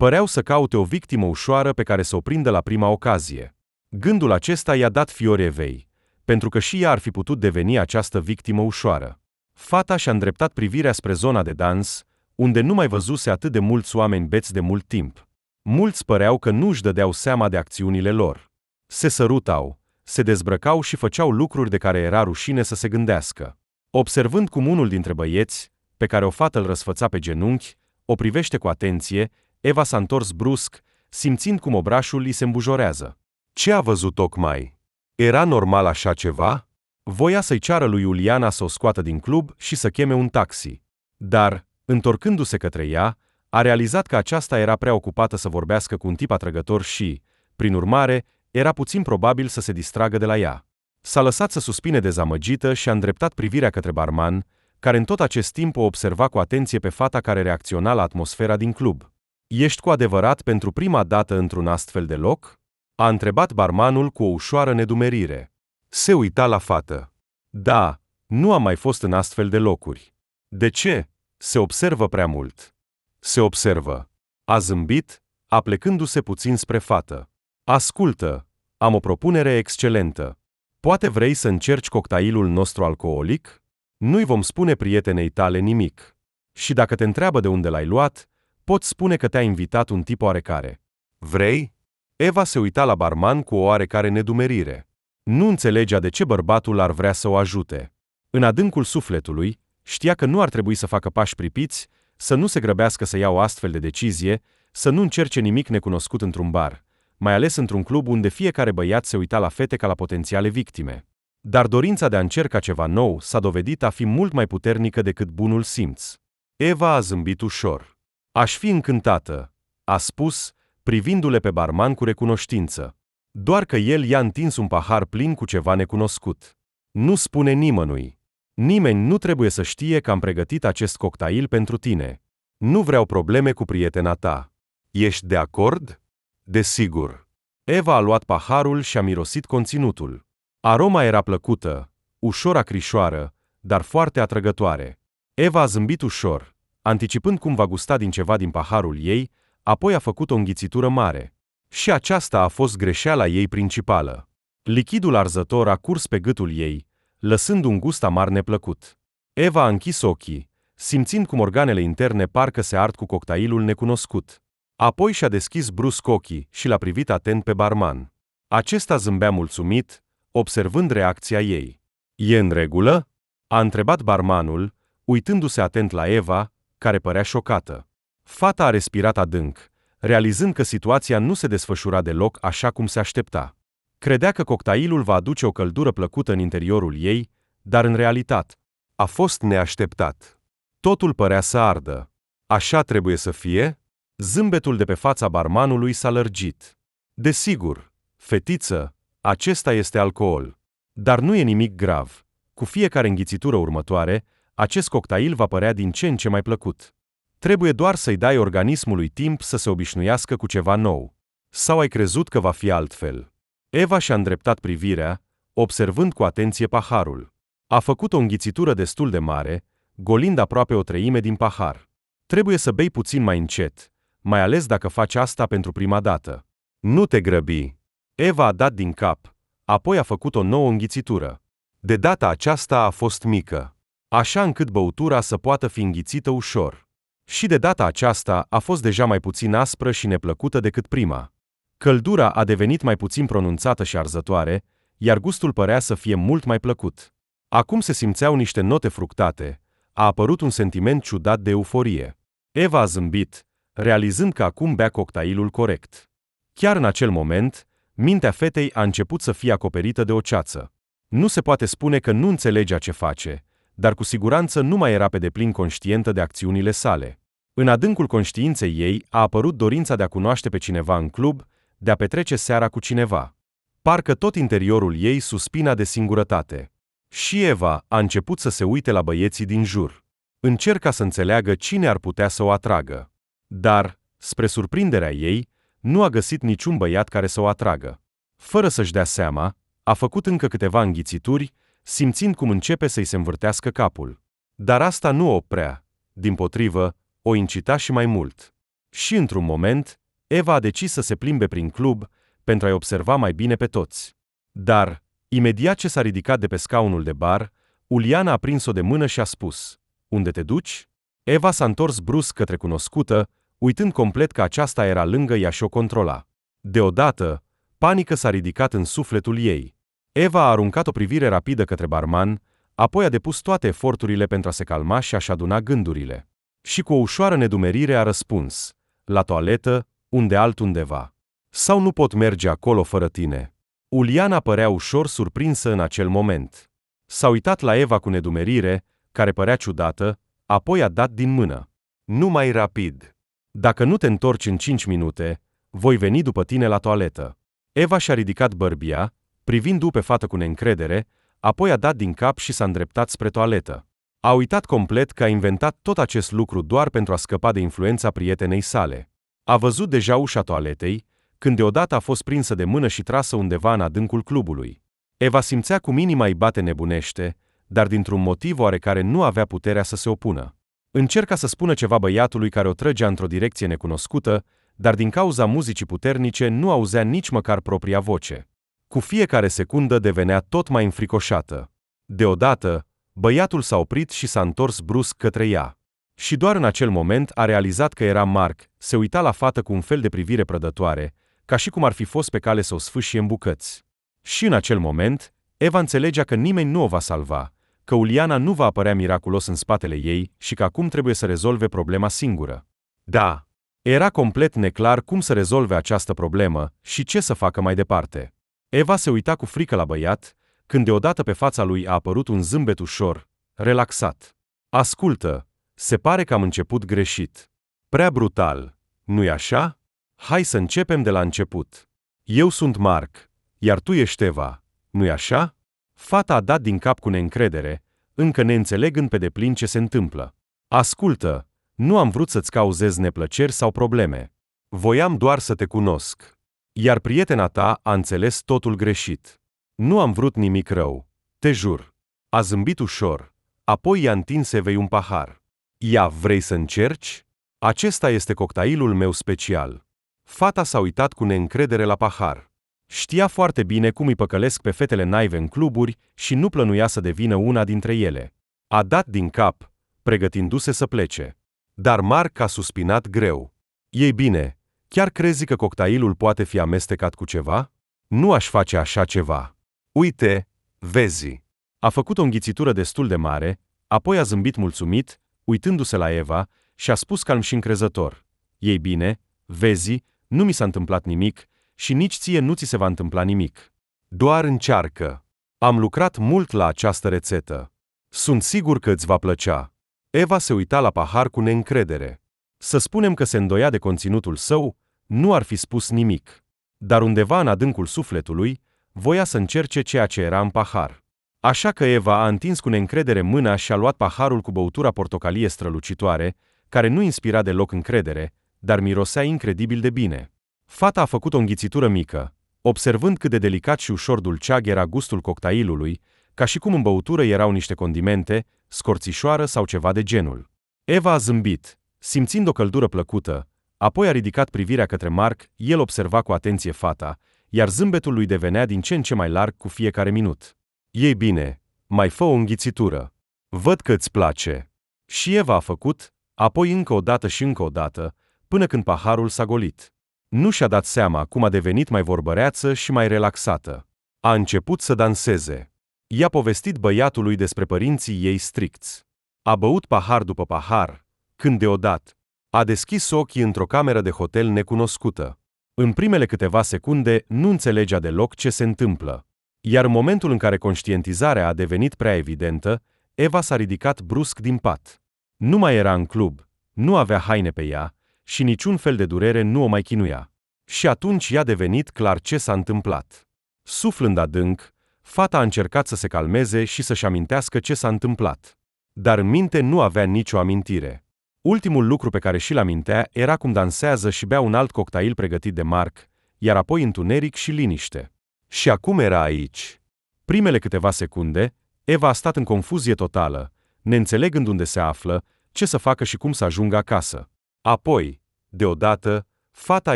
Păreau să caute o victimă ușoară pe care să o prindă la prima ocazie. Gândul acesta i-a dat fiori Evei, pentru că și ea ar fi putut deveni această victimă ușoară. Fata și-a îndreptat privirea spre zona de dans, unde nu mai văzuse atât de mulți oameni beți de mult timp. Mulți păreau că nu își dădeau seama de acțiunile lor. Se sărutau, se dezbrăcau și făceau lucruri de care era rușine să se gândească. Observând cum unul dintre băieți, pe care o fată îl răsfăța pe genunchi, o privește cu atenție, Eva s-a întors brusc, simțind cum obrașul îi se îmbujorează. Ce a văzut tocmai? Era normal așa ceva? Voia să-i ceară lui Uliana să o scoată din club și să cheme un taxi. Dar, întorcându-se către ea, a realizat că aceasta era prea ocupată să vorbească cu un tip atrăgător și, prin urmare, era puțin probabil să se distragă de la ea. S-a lăsat să suspine dezamăgită și a îndreptat privirea către barman, care în tot acest timp o observa cu atenție pe fata care reacționa la atmosfera din club. Ești cu adevărat pentru prima dată într-un astfel de loc? A întrebat barmanul cu o ușoară nedumerire. Se uita la fată. Da, nu am mai fost în astfel de locuri. De ce? Se observă prea mult. Se observă. A zâmbit, aplecându-se puțin spre fată. Ascultă, am o propunere excelentă. Poate vrei să încerci cocktailul nostru alcoolic? Nu-i vom spune prietenei tale nimic. Și dacă te întreabă de unde l-ai luat, poți spune că te-a invitat un tip oarecare. Vrei? Eva se uita la barman cu o oarecare nedumerire. Nu înțelegea de ce bărbatul ar vrea să o ajute. În adâncul sufletului, știa că nu ar trebui să facă pași pripiți, să nu se grăbească să ia o astfel de decizie, să nu încerce nimic necunoscut într-un bar, mai ales într-un club unde fiecare băiat se uita la fete ca la potențiale victime. Dar dorința de a încerca ceva nou s-a dovedit a fi mult mai puternică decât bunul simț. Eva a zâmbit ușor. Aș fi încântată, a spus, privindu-le pe barman cu recunoștință. Doar că el i-a întins un pahar plin cu ceva necunoscut. Nu spune nimănui. Nimeni nu trebuie să știe că am pregătit acest cocktail pentru tine. Nu vreau probleme cu prietena ta. Ești de acord? Desigur. Eva a luat paharul și a mirosit conținutul. Aroma era plăcută, ușor acrișoară, dar foarte atrăgătoare. Eva a zâmbit ușor, anticipând cum va gusta din ceva din paharul ei, apoi a făcut o înghițitură mare. Și aceasta a fost greșeala ei principală. Lichidul arzător a curs pe gâtul ei, lăsând un gust amar neplăcut. Eva a închis ochii, simțind cum organele interne parcă se ard cu cocktailul necunoscut. Apoi și-a deschis brusc ochii și l-a privit atent pe barman. Acesta zâmbea mulțumit, observând reacția ei. "E în regulă?" a întrebat barmanul, uitându-se atent la Eva, care părea șocată. Fata a respirat adânc, realizând că situația nu se desfășura deloc așa cum se aștepta. Credea că cocktailul va aduce o căldură plăcută în interiorul ei, dar în realitate a fost neașteptat. Totul părea să ardă. "Așa trebuie să fie?" Zâmbetul de pe fața barmanului s-a lărgit. "Desigur, fetiță, acesta este alcool. Dar nu e nimic grav. Cu fiecare înghițitură următoare, acest cocktail va părea din ce în ce mai plăcut. Trebuie doar să-i dai organismului timp să se obișnuiască cu ceva nou. Sau ai crezut că va fi altfel?" Eva și-a îndreptat privirea, observând cu atenție paharul. A făcut o înghițitură destul de mare, golind aproape o treime din pahar. "Trebuie să bei puțin mai încet, mai ales dacă faci asta pentru prima dată. Nu te grăbi." Eva a dat din cap, apoi a făcut o nouă înghițitură. De data aceasta a fost mică, așa încât băutura să poată fi înghițită ușor. Și de data aceasta a fost deja mai puțin aspră și neplăcută decât prima. Căldura a devenit mai puțin pronunțată și arzătoare, iar gustul părea să fie mult mai plăcut. Acum se simțeau niște note fructate, a apărut un sentiment ciudat de euforie. Eva a zâmbit, realizând că acum bea cocktailul corect. Chiar în acel moment, mintea fetei a început să fie acoperită de o ceață. Nu se poate spune că nu înțelegea ce face, dar cu siguranță nu mai era pe deplin conștientă de acțiunile sale. În adâncul conștiinței ei a apărut dorința de a cunoaște pe cineva în club, de a petrece seara cu cineva. Parcă tot interiorul ei suspina de singurătate. Și Eva a început să se uite la băieții din jur. Încerca să înțeleagă cine ar putea să o atragă. Dar, spre surprinderea ei, nu a găsit niciun băiat care să o atragă. Fără să-și dea seama, a făcut încă câteva înghițituri, simțind cum începe să-i se învârtească capul. Dar asta nu o oprea, dimpotrivă, o incita și mai mult. Și într-un moment, Eva a decis să se plimbe prin club, pentru a-i observa mai bine pe toți. Dar, imediat ce s-a ridicat de pe scaunul de bar, Uliana a prins-o de mână și a spus: "Unde te duci?" Eva s-a întors brusc către cunoscută, uitând complet că aceasta era lângă ea și o controla. Deodată, panică s-a ridicat în sufletul ei. Eva a aruncat o privire rapidă către barman, apoi a depus toate eforturile pentru a se calma și a-și aduna gândurile. Și cu o ușoară nedumerire a răspuns: "La toaletă, unde altundeva. Sau nu pot merge acolo fără tine." Uliana părea ușor surprinsă în acel moment. S-a uitat la Eva cu nedumerire, care părea ciudată, apoi a dat din mână. "Nu mai rapid. Dacă nu te întorci în 5 minute, voi veni după tine la toaletă." Eva și-a ridicat bărbia, privindu-o pe fată cu neîncredere, apoi a dat din cap și s-a îndreptat spre toaletă. A uitat complet că a inventat tot acest lucru doar pentru a scăpa de influența prietenei sale. A văzut deja ușa toaletei, când deodată a fost prinsă de mână și trasă undeva în adâncul clubului. Eva simțea cum inima îi bate nebunește, dar dintr-un motiv oarecare nu avea puterea să se opună. Încerca să spună ceva băiatului care o trăgea într-o direcție necunoscută, dar din cauza muzicii puternice nu auzea nici măcar propria voce. Cu fiecare secundă devenea tot mai înfricoșată. Deodată, băiatul s-a oprit și s-a întors brusc către ea. Și doar în acel moment a realizat că era Mark, se uita la fată cu un fel de privire prădătoare, ca și cum ar fi fost pe cale să o sfâșie în bucăți. Și în acel moment, Eva înțelegea că nimeni nu o va salva, că Uliana nu va apărea miraculos în spatele ei și că acum trebuie să rezolve problema singură. Da, era complet neclar cum să rezolve această problemă și ce să facă mai departe. Eva se uita cu frică la băiat, când deodată pe fața lui a apărut un zâmbet ușor, relaxat. "Ascultă, se pare că am început greșit. Prea brutal, nu-i așa? Hai să începem de la început. Eu sunt Mark, iar tu ești Eva, nu-i așa?" Fata a dat din cap cu neîncredere, încă neînțelegând pe deplin ce se întâmplă. "Ascultă, nu am vrut să-ți cauzez neplăceri sau probleme. Voiam doar să te cunosc. Iar prietena ta a înțeles totul greșit. Nu am vrut nimic rău, te jur." A zâmbit ușor, apoi i-a întins Evei un pahar. "Ia, vrei să încerci? Acesta este cocktailul meu special." Fata s-a uitat cu neîncredere la pahar. Știa foarte bine cum îi păcălesc pe fetele naive în cluburi și nu plănuia să devină una dintre ele. A dat din cap, pregătindu-se să plece. Dar Mark a suspinat greu. Ei bine, chiar crezi că cocktailul poate fi amestecat cu ceva? Nu aș face așa ceva. Uite, vezi. A făcut o înghițitură destul de mare, apoi a zâmbit mulțumit, uitându-se la Eva, și a spus calm și încrezător. Ei bine, vezi, nu mi s-a întâmplat nimic și nici ție nu ți se va întâmpla nimic. Doar încearcă. Am lucrat mult la această rețetă. Sunt sigur că îți va plăcea. Eva se uita la pahar cu neîncredere. Să spunem că se îndoia de conținutul său, nu ar fi spus nimic. Dar undeva în adâncul sufletului, voia să încerce ceea ce era în pahar. Așa că Eva a întins cu neîncredere mâna și a luat paharul cu băutura portocalie strălucitoare, care nu inspira deloc încredere, dar mirosea incredibil de bine. Fata a făcut o înghițitură mică, observând cât de delicat și ușor dulceag era gustul cocktailului, ca și cum în băutură erau niște condimente, scorțișoară sau ceva de genul. Eva a zâmbit, simțind o căldură plăcută, apoi a ridicat privirea către Mark, el observa cu atenție fata, iar zâmbetul lui devenea din ce în ce mai larg cu fiecare minut. Ei bine, mai fă o înghițitură. Văd că îți place. Și Eva a făcut, apoi încă o dată și încă o dată, până când paharul s-a golit. Nu și-a dat seama cum a devenit mai vorbăreață și mai relaxată. A început să danseze. I-a povestit băiatului despre părinții ei stricți. A băut pahar după pahar, când deodată a deschis ochii într-o cameră de hotel necunoscută. În primele câteva secunde nu înțelegea deloc ce se întâmplă. Iar în momentul în care conștientizarea a devenit prea evidentă, Eva s-a ridicat brusc din pat. Nu mai era în club, nu avea haine pe ea și niciun fel de durere nu o mai chinuia. Și atunci i-a devenit clar ce s-a întâmplat. Suflând adânc, fata a încercat să se calmeze și să-și amintească ce s-a întâmplat. Dar în minte nu avea nicio amintire. Ultimul lucru pe care și-l amintea era cum dansează și bea un alt cocktail pregătit de Mark, iar apoi întuneric și liniște. Și acum era aici. Primele câteva secunde, Eva a stat în confuzie totală, neînțelegând unde se află, ce să facă și cum să ajungă acasă. Apoi, deodată, fata a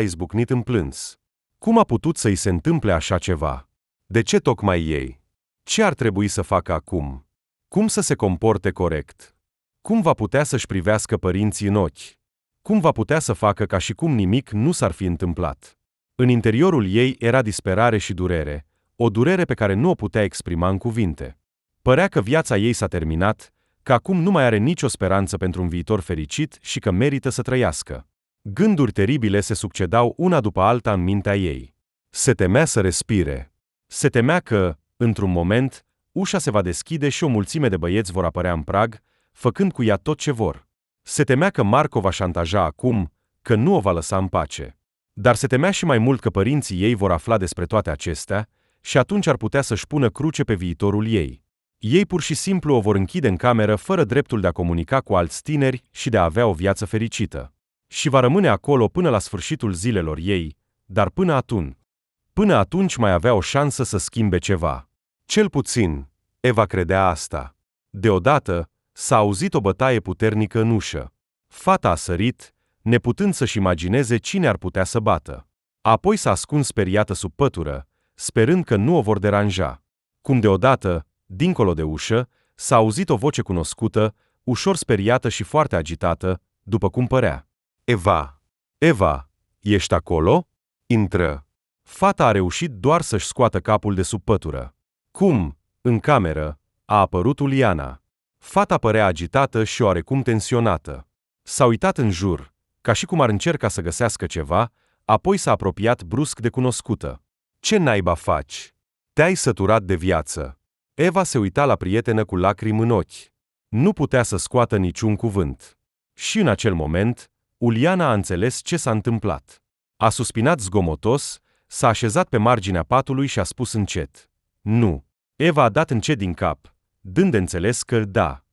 izbucnit în plâns. Cum a putut să-i se întâmple așa ceva? De ce tocmai ei? Ce ar trebui să facă acum? Cum să se comporte corect? Cum va putea să-și privească părinții în ochi? Cum va putea să facă ca și cum nimic nu s-ar fi întâmplat? În interiorul ei era disperare și durere, o durere pe care nu o putea exprima în cuvinte. Părea că viața ei s-a terminat, că acum nu mai are nicio speranță pentru un viitor fericit și că merită să trăiască. Gânduri teribile se succedau una după alta în mintea ei. Se temea să respire. Se temea că, într-un moment, ușa se va deschide și o mulțime de băieți vor apărea în prag, făcând cu ea tot ce vor. Se temea că Mark o va șantaja acum, că nu o va lăsa în pace. Dar se temea și mai mult că părinții ei vor afla despre toate acestea și atunci ar putea să-și pună cruce pe viitorul ei. Ei pur și simplu o vor închide în cameră fără dreptul de a comunica cu alți tineri și de a avea o viață fericită. Și va rămâne acolo până la sfârșitul zilelor ei, dar până atunci mai avea o șansă să schimbe ceva. Cel puțin, Eva credea asta. Deodată, s-a auzit o bătaie puternică în ușă. Fata a sărit, neputând să-și imagineze cine ar putea să bată. Apoi s-a ascuns speriată sub pătură, sperând că nu o vor deranja. Cum deodată, dincolo de ușă, s-a auzit o voce cunoscută, ușor speriată și foarte agitată, după cum părea. Eva! Eva! Ești acolo? Intră! Fata a reușit doar să-și scoată capul de sub pătură. Cum, în cameră, a apărut Uliana. Fata părea agitată și oarecum tensionată. S-a uitat în jur, ca și cum ar încerca să găsească ceva, apoi s-a apropiat brusc de cunoscută. Ce naiba faci? Te-ai săturat de viață. Eva se uita la prietenă cu lacrimi în ochi. Nu putea să scoată niciun cuvânt. Și în acel moment, Uliana a înțeles ce s-a întâmplat. A suspinat zgomotos, s-a așezat pe marginea patului și a spus încet. Nu. Eva a dat încet din cap, dând de înțeles că da.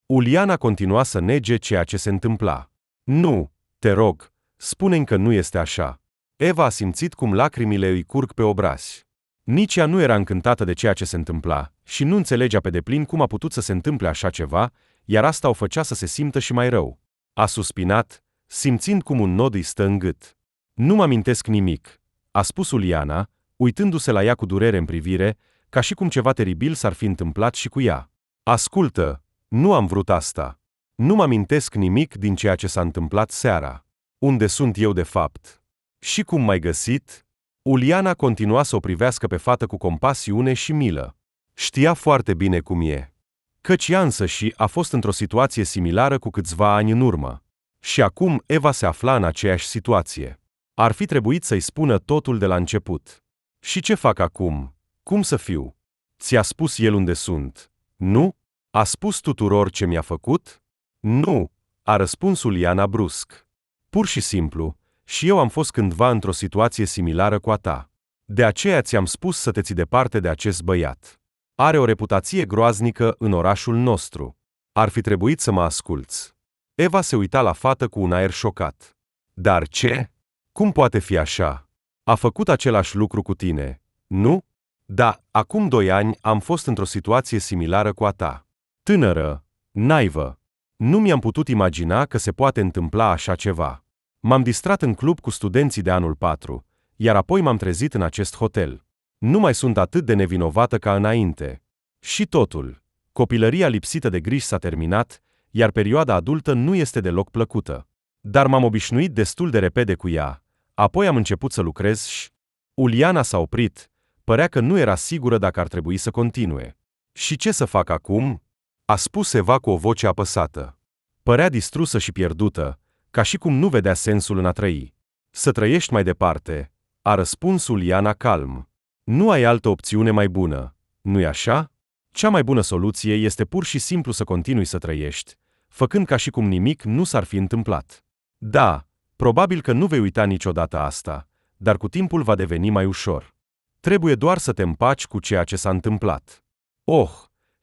Uliana continua să nege ceea ce se întâmpla. Nu, te rog, spune-mi că nu este așa. Eva a simțit cum lacrimile îi curg pe obraz. Nici ea nu era încântată de ceea ce se întâmpla și nu înțelegea pe deplin cum a putut să se întâmple așa ceva, iar asta o făcea să se simtă și mai rău. A suspinat, simțind cum un nod îi stă în gât. Nu-mi amintesc nimic, a spus Uliana, uitându-se la ea cu durere în privire, ca și cum ceva teribil s-ar fi întâmplat și cu ea. Ascultă, nu am vrut asta. Nu mă amintesc nimic din ceea ce s-a întâmplat seara. Unde sunt eu de fapt? Și cum m-ai găsit? Uliana continua să o privească pe fată cu compasiune și milă. Știa foarte bine cum e. Căci ea însăși a fost într-o situație similară cu câțiva ani în urmă. Și acum Eva se afla în aceeași situație. Ar fi trebuit să-i spună totul de la început. Și ce fac acum? Cum să fiu? Ți-a spus el unde sunt? Nu? A spus tuturor ce mi-a făcut? Nu, a răspuns Uliana brusc. Pur și simplu, și eu am fost cândva într-o situație similară cu a ta. De aceea ți-am spus să te ții departe de acest băiat. Are o reputație groaznică în orașul nostru. Ar fi trebuit să mă asculți. Eva se uita la fată cu un aer șocat. Dar ce? Cum poate fi așa? A făcut același lucru cu tine, nu? Da, acum 2 ani am fost într-o situație similară cu a ta. Tânără, naivă. Nu mi-am putut imagina că se poate întâmpla așa ceva. M-am distrat în club cu studenții de anul 4, iar apoi m-am trezit în acest hotel. Nu mai sunt atât de nevinovată ca înainte. Și totul, copilăria lipsită de griji s-a terminat, iar perioada adultă nu este deloc plăcută. Dar m-am obișnuit destul de repede cu ea, apoi am început să lucrez și... Uliana s-a oprit, părea că nu era sigură dacă ar trebui să continue. Și ce să fac acum? A spus Eva cu o voce apăsată. Părea distrusă și pierdută, ca și cum nu vedea sensul în a trăi. Să trăiești mai departe, a răspuns Uliana calm. Nu ai altă opțiune mai bună, nu-i așa? Cea mai bună soluție este pur și simplu să continui să trăiești, făcând ca și cum nimic nu s-ar fi întâmplat. Da, probabil că nu vei uita niciodată asta, dar cu timpul va deveni mai ușor. Trebuie doar să te împaci cu ceea ce s-a întâmplat. Oh,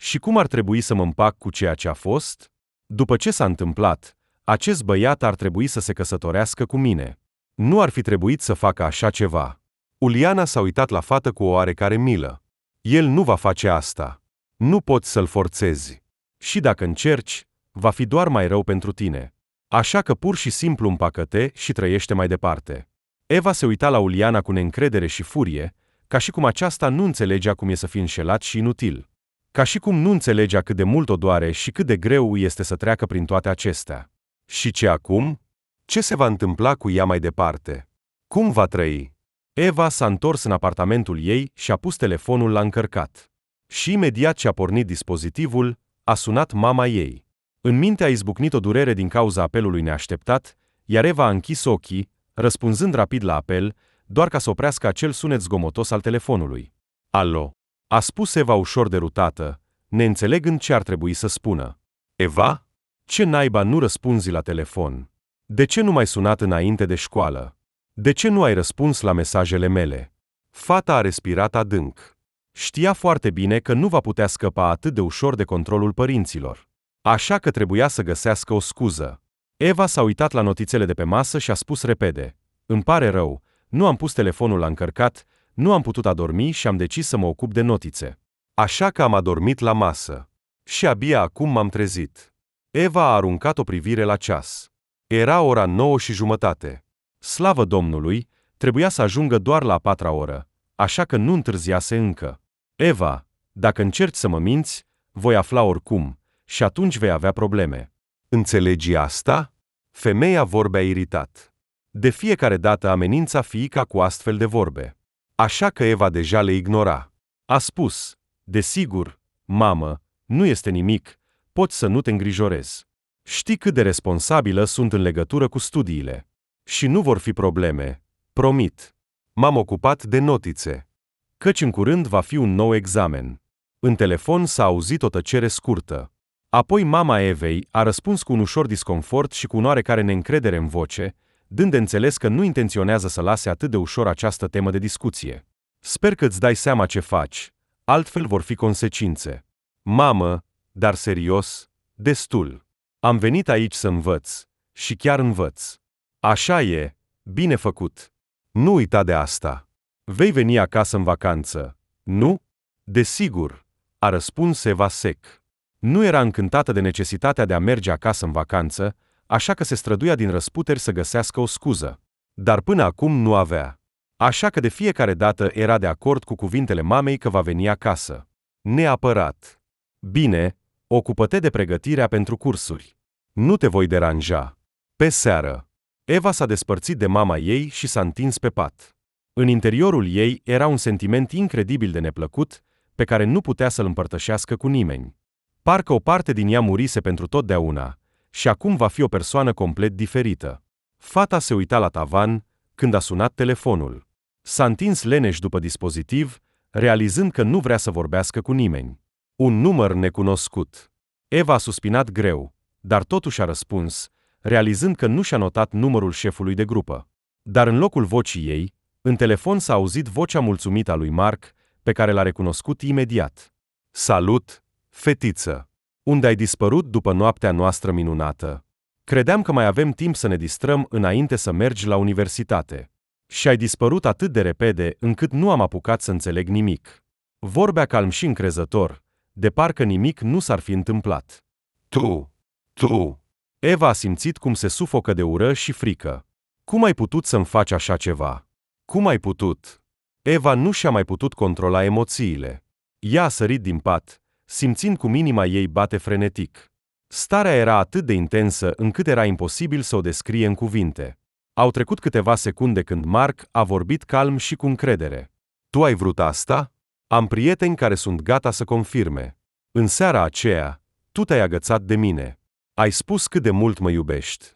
și cum ar trebui să mă împac cu ceea ce a fost? După ce s-a întâmplat, acest băiat ar trebui să se căsătorească cu mine. Nu ar fi trebuit să facă așa ceva. Uliana s-a uitat la fată cu o oarecare milă. El nu va face asta. Nu poți să-l forțezi. Și dacă încerci, va fi doar mai rău pentru tine. Așa că pur și simplu împacă-te și trăiește mai departe. Eva se uita la Uliana cu neîncredere și furie, ca și cum aceasta nu înțelegea cum e să fii înșelat și inutil. Ca și cum nu înțelegea cât de mult o doare și cât de greu este să treacă prin toate acestea. Și ce acum? Ce se va întâmpla cu ea mai departe? Cum va trăi? Eva s-a întors în apartamentul ei și a pus telefonul la încărcat. Și imediat ce a pornit dispozitivul, a sunat mama ei. În minte a izbucnit o durere din cauza apelului neașteptat, iar Eva a închis ochii, răspunzând rapid la apel, doar ca să oprească acel sunet zgomotos al telefonului. Alo? A spus Eva ușor derutată, neînțelegând ce ar trebui să spună. Eva? Ce naiba nu răspunzi la telefon? De ce nu m-ai sunat înainte de școală? De ce nu ai răspuns la mesajele mele? Fata a respirat adânc. Știa foarte bine că nu va putea scăpa atât de ușor de controlul părinților. Așa că trebuia să găsească o scuză. Eva s-a uitat la notițele de pe masă și a spus repede. Îmi pare rău, nu am pus telefonul la încărcat, nu am putut adormi și am decis să mă ocup de notițe. Așa că am adormit la masă. Și abia acum m-am trezit. Eva a aruncat o privire la ceas. Era ora 9:30. Slavă Domnului, trebuia să ajungă doar la a 4-a oră, așa că nu întârziase încă. Eva, dacă încerci să mă minți, voi afla oricum, și atunci vei avea probleme. Înțelegi asta? Femeia vorbea iritat. De fiecare dată amenința fiica cu astfel de vorbe. Așa că Eva deja le ignora. A spus, desigur, mamă, nu este nimic, poți să nu te îngrijorezi. Știi cât de responsabilă sunt în legătură cu studiile. Și nu vor fi probleme, promit. M-am ocupat de notițe. Căci în curând va fi un nou examen. În telefon s-a auzit o tăcere scurtă. Apoi mama Evei a răspuns cu un ușor disconfort și cu un oarecare neîncredere în voce, dând de înțeles că nu intenționează să lase atât de ușor această temă de discuție. Sper că îți dai seama ce faci, altfel vor fi consecințe. Mamă, dar serios, destul. Am venit aici să învăț, și chiar învăț. Așa e, bine făcut. Nu uita de asta. Vei veni acasă în vacanță, nu? Desigur, a răspuns Eva sec. Nu era încântată de necesitatea de a merge acasă în vacanță, așa că se străduia din răsputeri să găsească o scuză. Dar până acum nu avea. Așa că de fiecare dată era de acord cu cuvintele mamei că va veni acasă. Neapărat. Bine, ocupă-te de pregătirea pentru cursuri. Nu te voi deranja. Pe seară. Eva s-a despărțit de mama ei și s-a întins pe pat. În interiorul ei era un sentiment incredibil de neplăcut, pe care nu putea să-l împărtășească cu nimeni. Parcă o parte din ea murise pentru totdeauna, și acum va fi o persoană complet diferită. Fata se uita la tavan când a sunat telefonul. S-a întins leneș după dispozitiv, realizând că nu vrea să vorbească cu nimeni. Un număr necunoscut. Eva a suspinat greu, dar totuși a răspuns, realizând că nu și-a notat numărul șefului de grupă. Dar în locul vocii ei, în telefon s-a auzit vocea mulțumită a lui Mark, pe care l-a recunoscut imediat. Salut, fetiță! Unde ai dispărut după noaptea noastră minunată? Credeam că mai avem timp să ne distrăm înainte să mergi la universitate. Și ai dispărut atât de repede încât nu am apucat să înțeleg nimic. Vorbea calm și încrezător, de parcă nimic nu s-ar fi întâmplat. Tu! Eva a simțit cum se sufocă de ură și frică. Cum ai putut să-mi faci așa ceva? Cum ai putut? Eva nu și-a mai putut controla emoțiile. Ea a sărit din pat, simțind cum inima ei bate frenetic. Starea era atât de intensă încât era imposibil să o descrie în cuvinte. Au trecut câteva secunde când Mark a vorbit calm și cu încredere. Tu ai vrut asta? Am prieteni care sunt gata să confirme. În seara aceea, tu te-ai agățat de mine. Ai spus cât de mult mă iubești.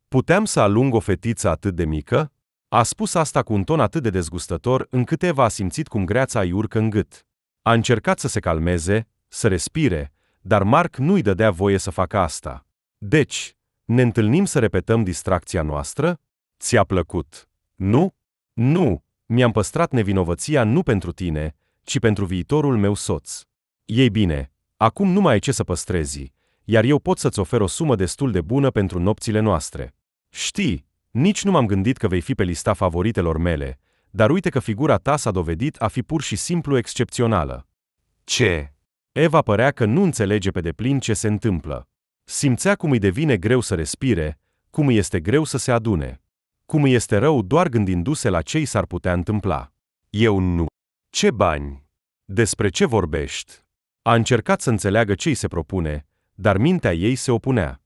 Puteam să alung o fetiță atât de mică? A spus asta cu un ton atât de dezgustător încât Eva a simțit cum greața îi urcă în gât. A încercat să se calmeze, să respire, dar Mark nu-i dădea voie să facă asta. Deci, ne întâlnim să repetăm distracția noastră? Ți-a plăcut? Nu? Nu, mi-am păstrat nevinovăția nu pentru tine, ci pentru viitorul meu soț. Ei bine, acum nu mai ai ce să păstrezi, iar eu pot să-ți ofer o sumă destul de bună pentru nopțile noastre. Știi, nici nu m-am gândit că vei fi pe lista favoritelor mele, dar uite că figura ta s-a dovedit a fi pur și simplu excepțională. Ce? Eva părea că nu înțelege pe deplin ce se întâmplă. Simțea cum îi devine greu să respire, cum îi este greu să se adune. Cum îi este rău doar gândindu-se la ce i s-ar putea întâmpla. Eu nu. Ce bani? Despre ce vorbești? A încercat să înțeleagă ce îi se propune, dar mintea ei se opunea.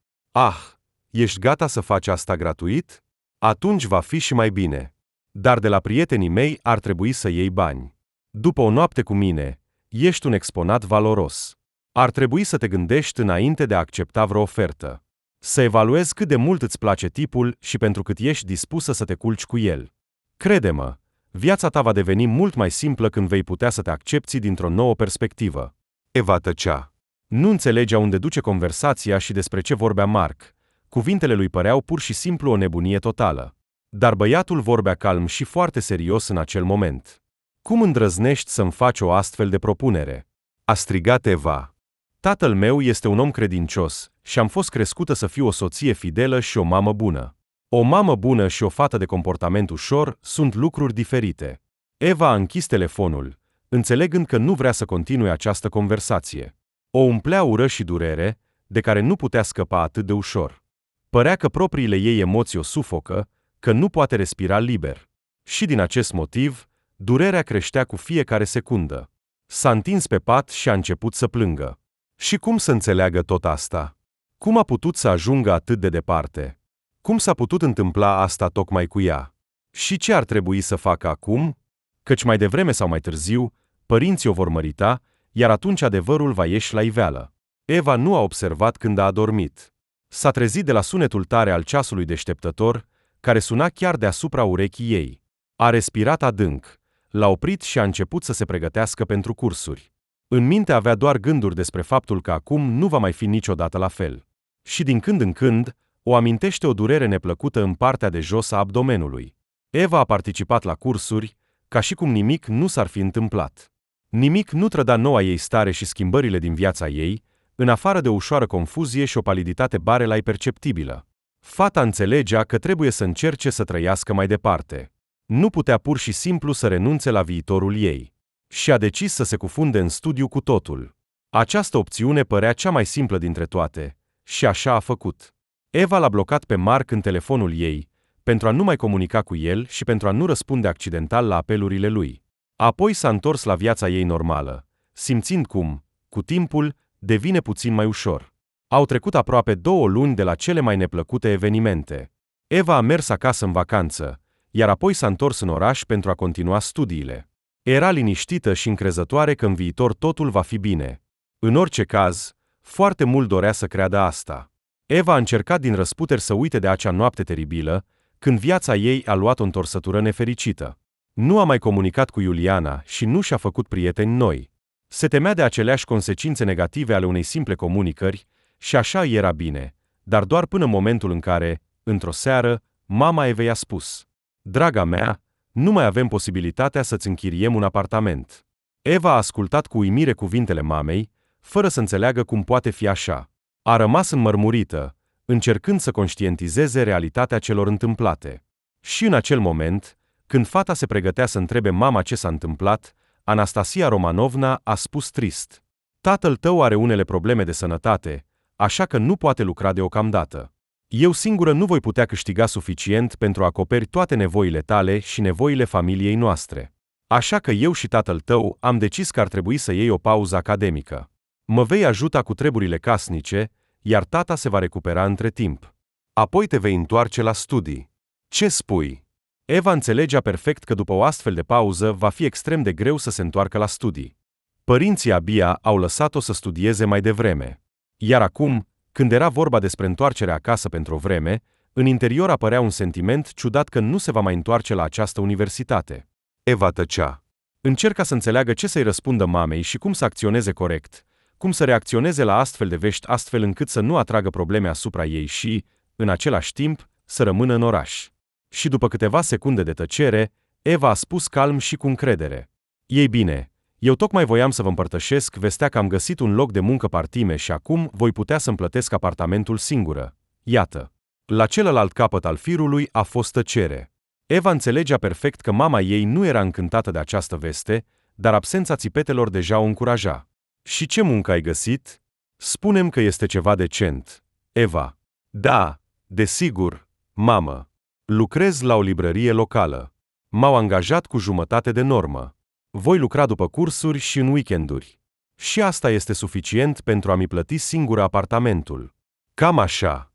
Ești gata să faci asta gratuit? Atunci va fi și mai bine. Dar de la prietenii mei ar trebui să iei bani. După o noapte cu mine, ești un exponat valoros. Ar trebui să te gândești înainte de a accepta vreo ofertă. Să evaluezi cât de mult îți place tipul și pentru cât ești dispusă să te culci cu el. Crede-mă, viața ta va deveni mult mai simplă când vei putea să te accepți dintr-o nouă perspectivă. Eva tăcea. Nu înțelegea unde duce conversația și despre ce vorbea Mark. Cuvintele lui păreau pur și simplu o nebunie totală. Dar băiatul vorbea calm și foarte serios în acel moment. Cum îndrăznești să-mi faci o astfel de propunere? A strigat Eva. Tatăl meu este un om credincios și am fost crescută să fiu o soție fidelă și o mamă bună. O mamă bună și o fată de comportament ușor sunt lucruri diferite. Eva a închis telefonul, înțelegând că nu vrea să continue această conversație. O umplea ură și durere, de care nu putea scăpa atât de ușor. Părea că propriile ei emoții o sufocă, că nu poate respira liber. Și din acest motiv, durerea creștea cu fiecare secundă. S-a întins pe pat și a început să plângă. Și cum să înțeleagă tot asta? Cum a putut să ajungă atât de departe? Cum s-a putut întâmpla asta tocmai cu ea? Și ce ar trebui să facă acum? Căci mai devreme sau mai târziu, părinții o vor mărita, iar atunci adevărul va ieși la iveală. Eva nu a observat când a adormit. S-a trezit de la sunetul tare al ceasului deșteptător, care suna chiar deasupra urechii ei. A respirat adânc, l-a oprit și a început să se pregătească pentru cursuri. În minte avea doar gânduri despre faptul că acum nu va mai fi niciodată la fel. Și din când în când, o amintește o durere neplăcută în partea de jos a abdomenului. Eva a participat la cursuri, ca și cum nimic nu s-ar fi întâmplat. Nimic nu trăda noua ei stare și schimbările din viața ei, în afară de o ușoară confuzie și o paliditate barelai perceptibilă. Fata înțelegea că trebuie să încerce să trăiască mai departe. Nu putea pur și simplu să renunțe la viitorul ei. Și a decis să se cufunde în studiu cu totul. Această opțiune părea cea mai simplă dintre toate, și așa a făcut. Eva l-a blocat pe Mark în telefonul ei, pentru a nu mai comunica cu el și pentru a nu răspunde accidental la apelurile lui. Apoi s-a întors la viața ei normală, simțind cum, cu timpul, devine puțin mai ușor. Au trecut aproape 2 luni de la cele mai neplăcute evenimente. Eva a mers acasă în vacanță, iar apoi s-a întors în oraș pentru a continua studiile. Era liniștită și încrezătoare că în viitor totul va fi bine. În orice caz, foarte mult dorea să creadă asta. Eva a încercat din răsputeri să uite de acea noapte teribilă, când viața ei a luat o întorsătură nefericită. Nu a mai comunicat cu Iuliana și nu și-a făcut prieteni noi. Se temea de aceleași consecințe negative ale unei simple comunicări și așa îi era bine, dar doar până în momentul în care, într-o seară, mama Evei a spus: „Draga mea, nu mai avem posibilitatea să-ți închiriem un apartament.” Eva a ascultat cu uimire cuvintele mamei, fără să înțeleagă cum poate fi așa. A rămas înmărmurită, încercând să conștientizeze realitatea celor întâmplate. Și în acel moment, când fata se pregătea să întrebe mama ce s-a întâmplat, Anastasia Romanovna a spus trist: „Tatăl tău are unele probleme de sănătate, așa că nu poate lucra deocamdată. Eu singură nu voi putea câștiga suficient pentru a acoperi toate nevoile tale și nevoile familiei noastre. Așa că eu și tatăl tău am decis că ar trebui să iei o pauză academică. Mă vei ajuta cu treburile casnice, iar tata se va recupera între timp. Apoi te vei întoarce la studii.” „Ce spui?” Eva înțelegea perfect că după o astfel de pauză va fi extrem de greu să se întoarcă la studii. Părinții abia au lăsat-o să studieze mai devreme. Iar acum, când era vorba despre întoarcerea acasă pentru o vreme, în interior apărea un sentiment ciudat că nu se va mai întoarce la această universitate. Eva tăcea. Încerca să înțeleagă ce să-i răspundă mamei și cum să acționeze corect, cum să reacționeze la astfel de vești astfel încât să nu atragă probleme asupra ei și, în același timp, să rămână în oraș. Și după câteva secunde de tăcere, Eva a spus calm și cu încredere: „Ei bine, eu tocmai voiam să vă împărtășesc vestea că am găsit un loc de muncă part-time și acum voi putea să-mi plătesc apartamentul singură. Iată.” La celălalt capăt al firului a fost tăcere. Eva înțelegea perfect că mama ei nu era încântată de această veste, dar absența țipetelor deja o încuraja. „Și ce muncă ai găsit?” „Spune-mi că este ceva decent.” „Eva.” „Da, desigur, mamă. Lucrez la o librărie locală. M-au angajat cu jumătate de normă. Voi lucra după cursuri și în weekenduri. Și asta este suficient pentru a-mi plăti singură apartamentul.” „Cam așa.”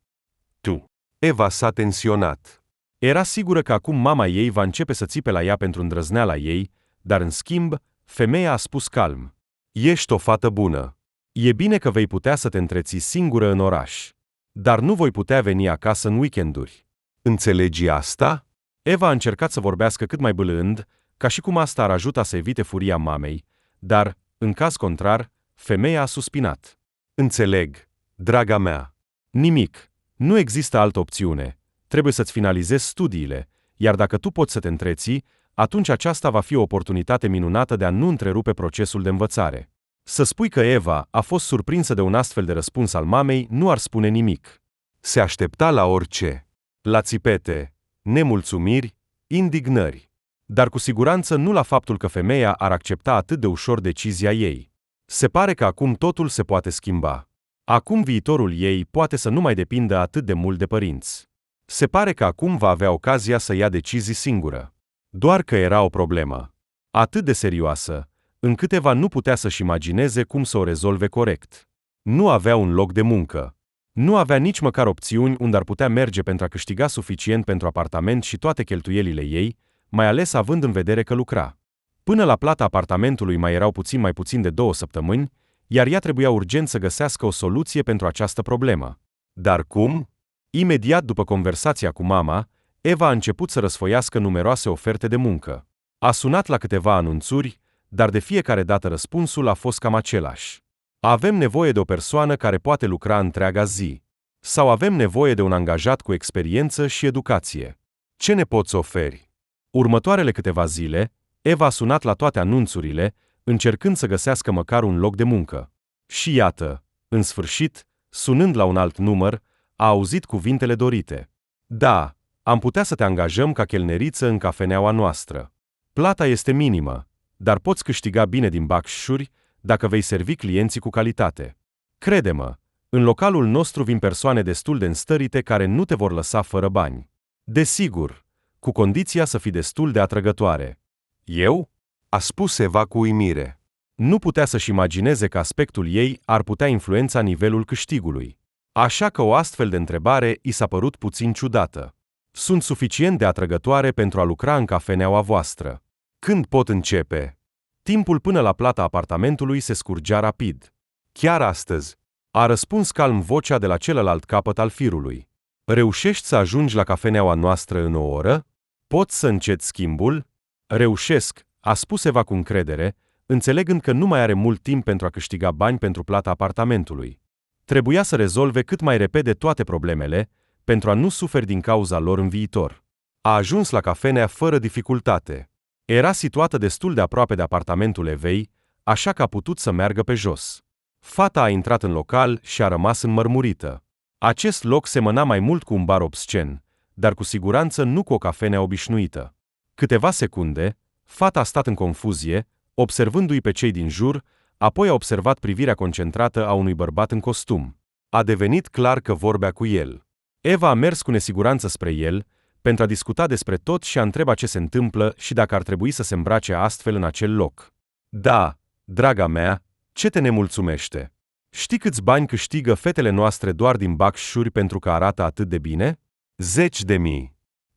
„Tu.” Eva s-a tensionat. Era sigură că acum mama ei va începe să țipe la ea pentru îndrăzneala ei, dar în schimb, femeia a spus calm: „Ești o fată bună. E bine că vei putea să te întreții singură în oraș. Dar nu voi putea veni acasă în weekenduri. Înțelegi asta?” Eva a încercat să vorbească cât mai bâlând, ca și cum asta ar ajuta să evite furia mamei, dar, în caz contrar, femeia a suspinat. „Înțeleg, draga mea. Nimic. Nu există altă opțiune. Trebuie să-ți finalizezi studiile, iar dacă tu poți să te întreții, atunci aceasta va fi o oportunitate minunată de a nu întrerupe procesul de învățare.” Să spui că Eva a fost surprinsă de un astfel de răspuns al mamei nu ar spune nimic. Se aștepta la orice. La țipete, nemulțumiri, indignări. Dar cu siguranță nu la faptul că femeia ar accepta atât de ușor decizia ei. Se pare că acum totul se poate schimba. Acum viitorul ei poate să nu mai depindă atât de mult de părinți. Se pare că acum va avea ocazia să ia decizii singură. Doar că era o problemă atât de serioasă, încât Eva nu putea să-și imagineze cum să o rezolve corect. Nu avea un loc de muncă. Nu avea nici măcar opțiuni unde ar putea merge pentru a câștiga suficient pentru apartament și toate cheltuielile ei, mai ales având în vedere că lucra. Până la plata apartamentului mai erau mai puțin de 2 săptămâni, iar ea trebuia urgent să găsească o soluție pentru această problemă. Dar cum? Imediat după conversația cu mama, Eva a început să răsfoiască numeroase oferte de muncă. A sunat la câteva anunțuri, dar de fiecare dată răspunsul a fost cam același. „Avem nevoie de o persoană care poate lucra întreaga zi.” Sau „avem nevoie de un angajat cu experiență și educație.” „Ce ne poți oferi?” Următoarele câteva zile, Eva a sunat la toate anunțurile, încercând să găsească măcar un loc de muncă. Și iată, în sfârșit, sunând la un alt număr, a auzit cuvintele dorite. „Da, am putea să te angajăm ca chelneriță în cafeneaua noastră. Plata este minimă, dar poți câștiga bine din bacșuri dacă vei servi clienții cu calitate. Crede-mă, în localul nostru vin persoane destul de înstărite care nu te vor lăsa fără bani. Desigur, cu condiția să fii destul de atrăgătoare.” „Eu?” a spus Eva cu uimire. Nu putea să-și imagineze că aspectul ei ar putea influența nivelul câștigului. Așa că o astfel de întrebare i s-a părut puțin ciudată. Sunt suficient de atrăgătoare pentru a lucra în cafeneaua voastră. Când pot începe? Timpul până la plata apartamentului se scurgea rapid. Chiar astăzi, a răspuns calm vocea de la celălalt capăt al firului. Reușești să ajungi la cafeneaua noastră în o oră? Poți să înceți schimbul? Reușesc, a spus Eva cu încredere, înțelegând că nu mai are mult timp pentru a câștiga bani pentru plata apartamentului. Trebuia să rezolve cât mai repede toate problemele, pentru a nu suferi din cauza lor în viitor. A ajuns la cafenea fără dificultate. Era situată destul de aproape de apartamentul Evei, așa că a putut să meargă pe jos. Fata a intrat în local și a rămas înmărmurită. Acest loc semăna mai mult cu un bar obscen, dar cu siguranță nu cu o cafenea obișnuită. Câteva secunde, fata a stat în confuzie, observându-i pe cei din jur, apoi a observat privirea concentrată a unui bărbat în costum. A devenit clar că vorbea cu el. Eva a mers cu nesiguranță spre el, pentru a discuta despre tot și a întrebat ce se întâmplă și dacă ar trebui să se îmbrace astfel în acel loc. Da, draga mea, ce te nemulțumește? Știi câți bani câștigă fetele noastre doar din bacșuri pentru că arată atât de bine? 10.000.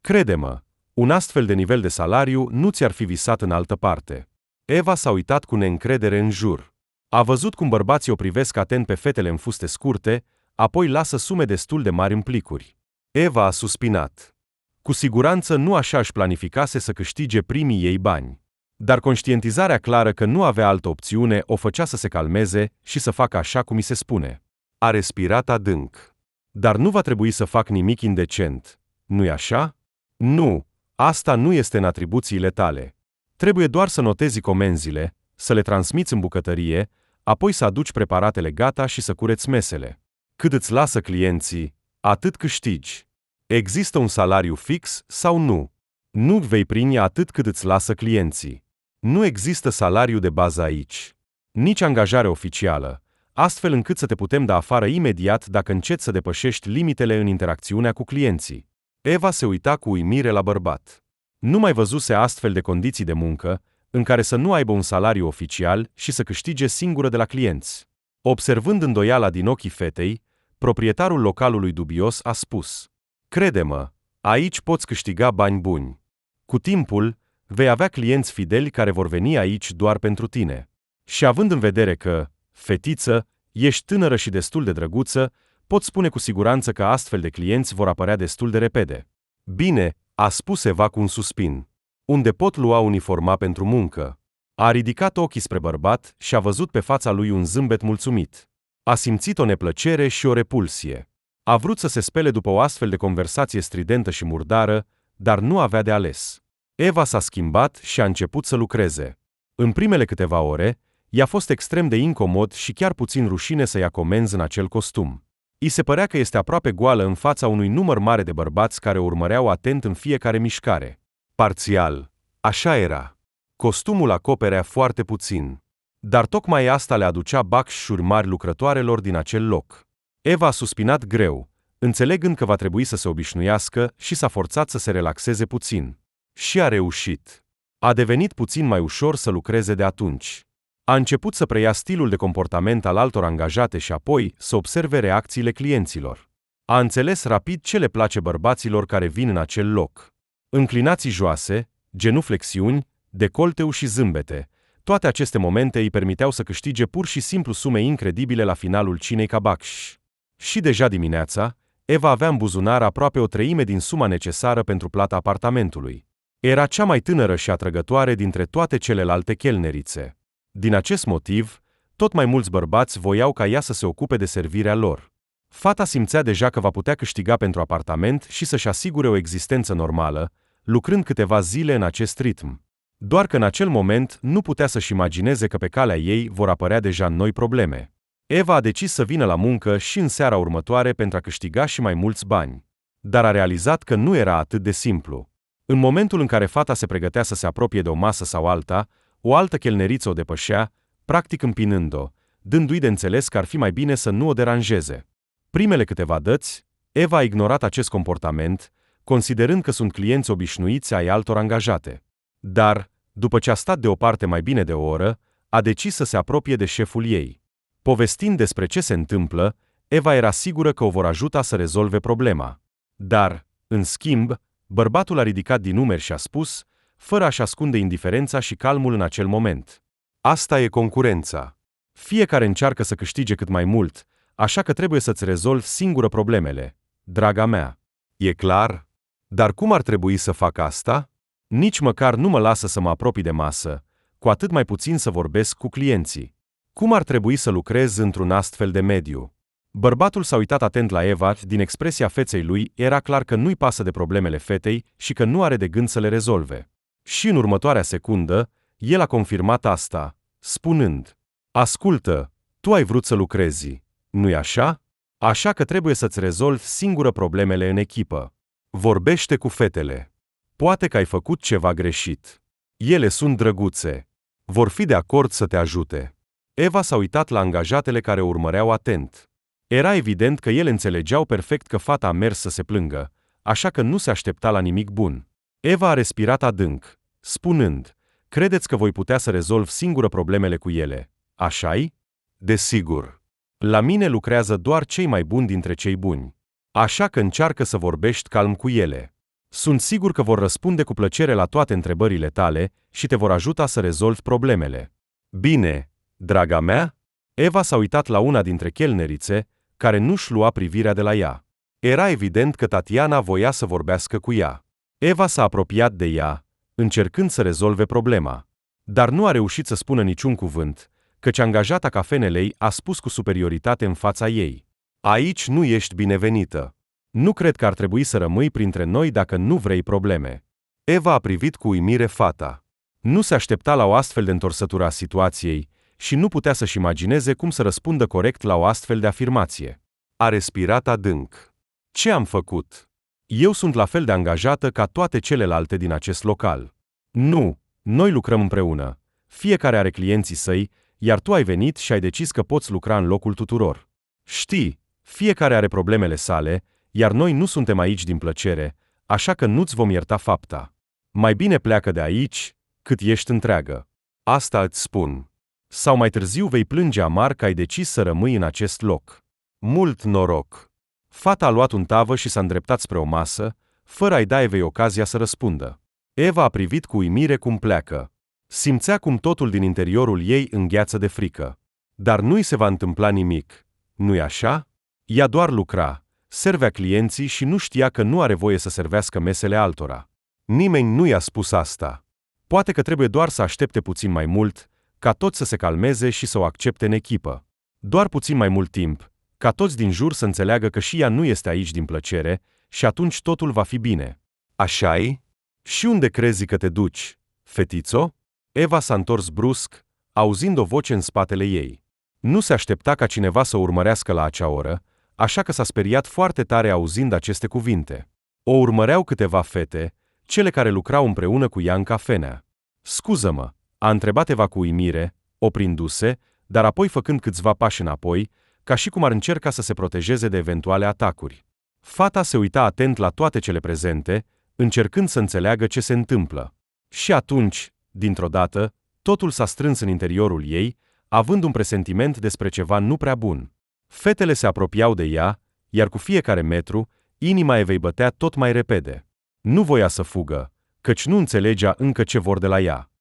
Crede-mă, un astfel de nivel de salariu nu ți-ar fi visat în altă parte. Eva s-a uitat cu neîncredere în jur. A văzut cum bărbații o privesc atent pe fetele în fuste scurte, apoi lasă sume destul de mari în plicuri. Eva a suspinat. Cu siguranță nu așa își planificase să câștige primii ei bani. Dar conștientizarea clară că nu avea altă opțiune o făcea să se calmeze și să facă așa cum i se spune. A respirat adânc. Dar nu va trebui să fac nimic indecent, nu-i așa? Nu, asta nu este în atribuțiile tale. Trebuie doar să notezi comenzile, să le transmiți în bucătărie, apoi să aduci preparatele gata și să cureți mesele. Cât îți lasă clienții, atât câștigi. Există un salariu fix sau nu? Nu vei primi atât cât îți lasă clienții. Nu există salariu de bază aici. Nici angajare oficială, astfel încât să te putem da afară imediat dacă înceți să depășești limitele în interacțiunea cu clienții. Eva se uita cu uimire la bărbat. Nu mai văzuse astfel de condiții de muncă, în care să nu aibă un salariu oficial și să câștige singură de la clienți. Observând îndoiala din ochii fetei, proprietarul localului dubios a spus: crede-mă, aici poți câștiga bani buni. Cu timpul, vei avea clienți fideli care vor veni aici doar pentru tine. Și având în vedere că, fetiță, ești tânără și destul de drăguță, pot spune cu siguranță că astfel de clienți vor apărea destul de repede. Bine, a spus Eva cu un suspin. Unde pot lua uniforma pentru muncă? A ridicat ochii spre bărbat și a văzut pe fața lui un zâmbet mulțumit. A simțit o neplăcere și o repulsie. A vrut să se spele după o astfel de conversație stridentă și murdară, dar nu avea de ales. Eva s-a schimbat și a început să lucreze. În primele câteva ore, i-a fost extrem de incomod și chiar puțin rușine să ia comenzi în acel costum. I se părea că este aproape goală în fața unui număr mare de bărbați care o urmăreau atent în fiecare mișcare. Parțial, așa era. Costumul acoperea foarte puțin. Dar tocmai asta le aducea bacșuri mari lucrătoarelor din acel loc. Eva a suspinat greu, înțelegând că va trebui să se obișnuiască și s-a forțat să se relaxeze puțin. Și a reușit. A devenit puțin mai ușor să lucreze de atunci. A început să preia stilul de comportament al altor angajate și apoi să observe reacțiile clienților. A înțeles rapid ce le place bărbaților care vin în acel loc. Înclinații joase, genuflexiuni, decolteu și zâmbete, toate aceste momente îi permiteau să câștige pur și simplu sume incredibile la finalul cinei ca bacș. Și deja dimineața, Eva avea în buzunar aproape o treime din suma necesară pentru plata apartamentului. Era cea mai tânără și atrăgătoare dintre toate celelalte chelnerițe. Din acest motiv, tot mai mulți bărbați voiau ca ea să se ocupe de servirea lor. Fata simțea deja că va putea câștiga pentru apartament și să-și asigure o existență normală, lucrând câteva zile în acest ritm. Doar că în acel moment nu putea să-și imagineze că pe calea ei vor apărea deja noi probleme. Eva a decis să vină la muncă și în seara următoare pentru a câștiga și mai mulți bani. Dar a realizat că nu era atât de simplu. În momentul în care fata se pregătea să se apropie de o masă sau alta, o altă chelneriță o depășea, practic împinând-o, dându-i de înțeles că ar fi mai bine să nu o deranjeze. Primele câteva dăți, Eva a ignorat acest comportament, considerând că sunt clienți obișnuiți ai altor angajate. Dar, după ce a stat deoparte mai bine de o oră, a decis să se apropie de șeful ei. Povestind despre ce se întâmplă, Eva era sigură că o vor ajuta să rezolve problema. Dar, în schimb, bărbatul a ridicat din numeri și a spus, fără a-și ascunde indiferența și calmul în acel moment: asta e concurența. Fiecare încearcă să câștige cât mai mult, așa că trebuie să-ți rezolvi singură problemele, draga mea. E clar? Dar cum ar trebui să fac asta? Nici măcar nu mă lasă să mă apropii de masă, cu atât mai puțin să vorbesc cu clienții. Cum ar trebui să lucrez într-un astfel de mediu? Bărbatul s-a uitat atent la Eva, din expresia feței lui era clar că nu-i pasă de problemele fetei și că nu are de gând să le rezolve. Și în următoarea secundă, el a confirmat asta, spunând: ascultă, tu ai vrut să lucrezi, nu-i așa? Așa că trebuie să-ți rezolvi singură problemele în echipă. Vorbește cu fetele. Poate că ai făcut ceva greșit. Ele sunt drăguțe. Vor fi de acord să te ajute. Eva s-a uitat la angajatele care o urmăreau atent. Era evident că ele înțelegeau perfect că fata a mers să se plângă, așa că nu se aștepta la nimic bun. Eva a respirat adânc, spunând: credeți că voi putea să rezolv singură problemele cu ele, așa-i? Desigur. La mine lucrează doar cei mai buni dintre cei buni. Așa că încearcă să vorbești calm cu ele. Sunt sigur că vor răspunde cu plăcere la toate întrebările tale și te vor ajuta să rezolvi problemele. Bine, draga mea? Eva s-a uitat la una dintre chelnerițe, care nu-și lua privirea de la ea. Era evident că Tatiana voia să vorbească cu ea. Eva s-a apropiat de ea, încercând să rezolve problema. Dar nu a reușit să spună niciun cuvânt, căci angajata cafenelei a spus cu superioritate în fața ei: aici nu ești binevenită. Nu cred că ar trebui să rămâi printre noi dacă nu vrei probleme. Eva a privit cu uimire fata. Nu se aștepta la o astfel de întorsătură a situației și nu putea să-și imagineze cum să răspundă corect la o astfel de afirmație. A respirat adânc. Ce am făcut? Eu sunt la fel de angajată ca toate celelalte din acest local. Nu, noi lucrăm împreună. Fiecare are clienții săi, iar tu ai venit și ai decis că poți lucra în locul tuturor. Știi, fiecare are problemele sale, iar noi nu suntem aici din plăcere, așa că nu-ți vom ierta fapta. Mai bine pleacă de aici, cât ești întreagă. Asta îți spun. Sau mai târziu vei plânge amar că ai decis să rămâi în acest loc. Mult noroc! Fata a luat un tavă și s-a îndreptat spre o masă, fără a-i da Evei ocazia să răspundă. Eva a privit cu uimire cum pleacă. Simțea cum totul din interiorul ei îngheață de frică. Dar nu-i se va întâmpla nimic, nu-i așa? Ea doar lucra, servea clienții și nu știa că nu are voie să servească mesele altora. Nimeni nu i-a spus asta. Poate că trebuie doar să aștepte puțin mai mult, ca toți să se calmeze și să o accepte în echipă. Doar puțin mai mult timp, ca toți din jur să înțeleagă că și ea nu este aici din plăcere și atunci totul va fi bine. Așa-i? Și unde crezi că te duci, fetițo? Eva s-a întors brusc, auzind o voce în spatele ei. Nu se aștepta ca cineva să o urmărească la acea oră, așa că s-a speriat foarte tare auzind aceste cuvinte. O urmăreau câteva fete, cele care lucrau împreună cu ea în cafenea. Scuză-mă, a întrebat Eva cu uimire, oprindu-se, dar apoi făcând câțiva pași înapoi, ca și cum ar încerca să se protejeze de eventuale atacuri. Fata se uita atent la toate cele prezente, încercând să înțeleagă ce se întâmplă. Și atunci, dintr-o dată, totul s-a strâns în interiorul ei, având un presentiment despre ceva nu prea bun. Fetele se apropiau de ea, iar cu fiecare metru, inima Evei bătea tot mai repede. Nu voia să fugă, căci nu înțelegea încă ce vor de la ea.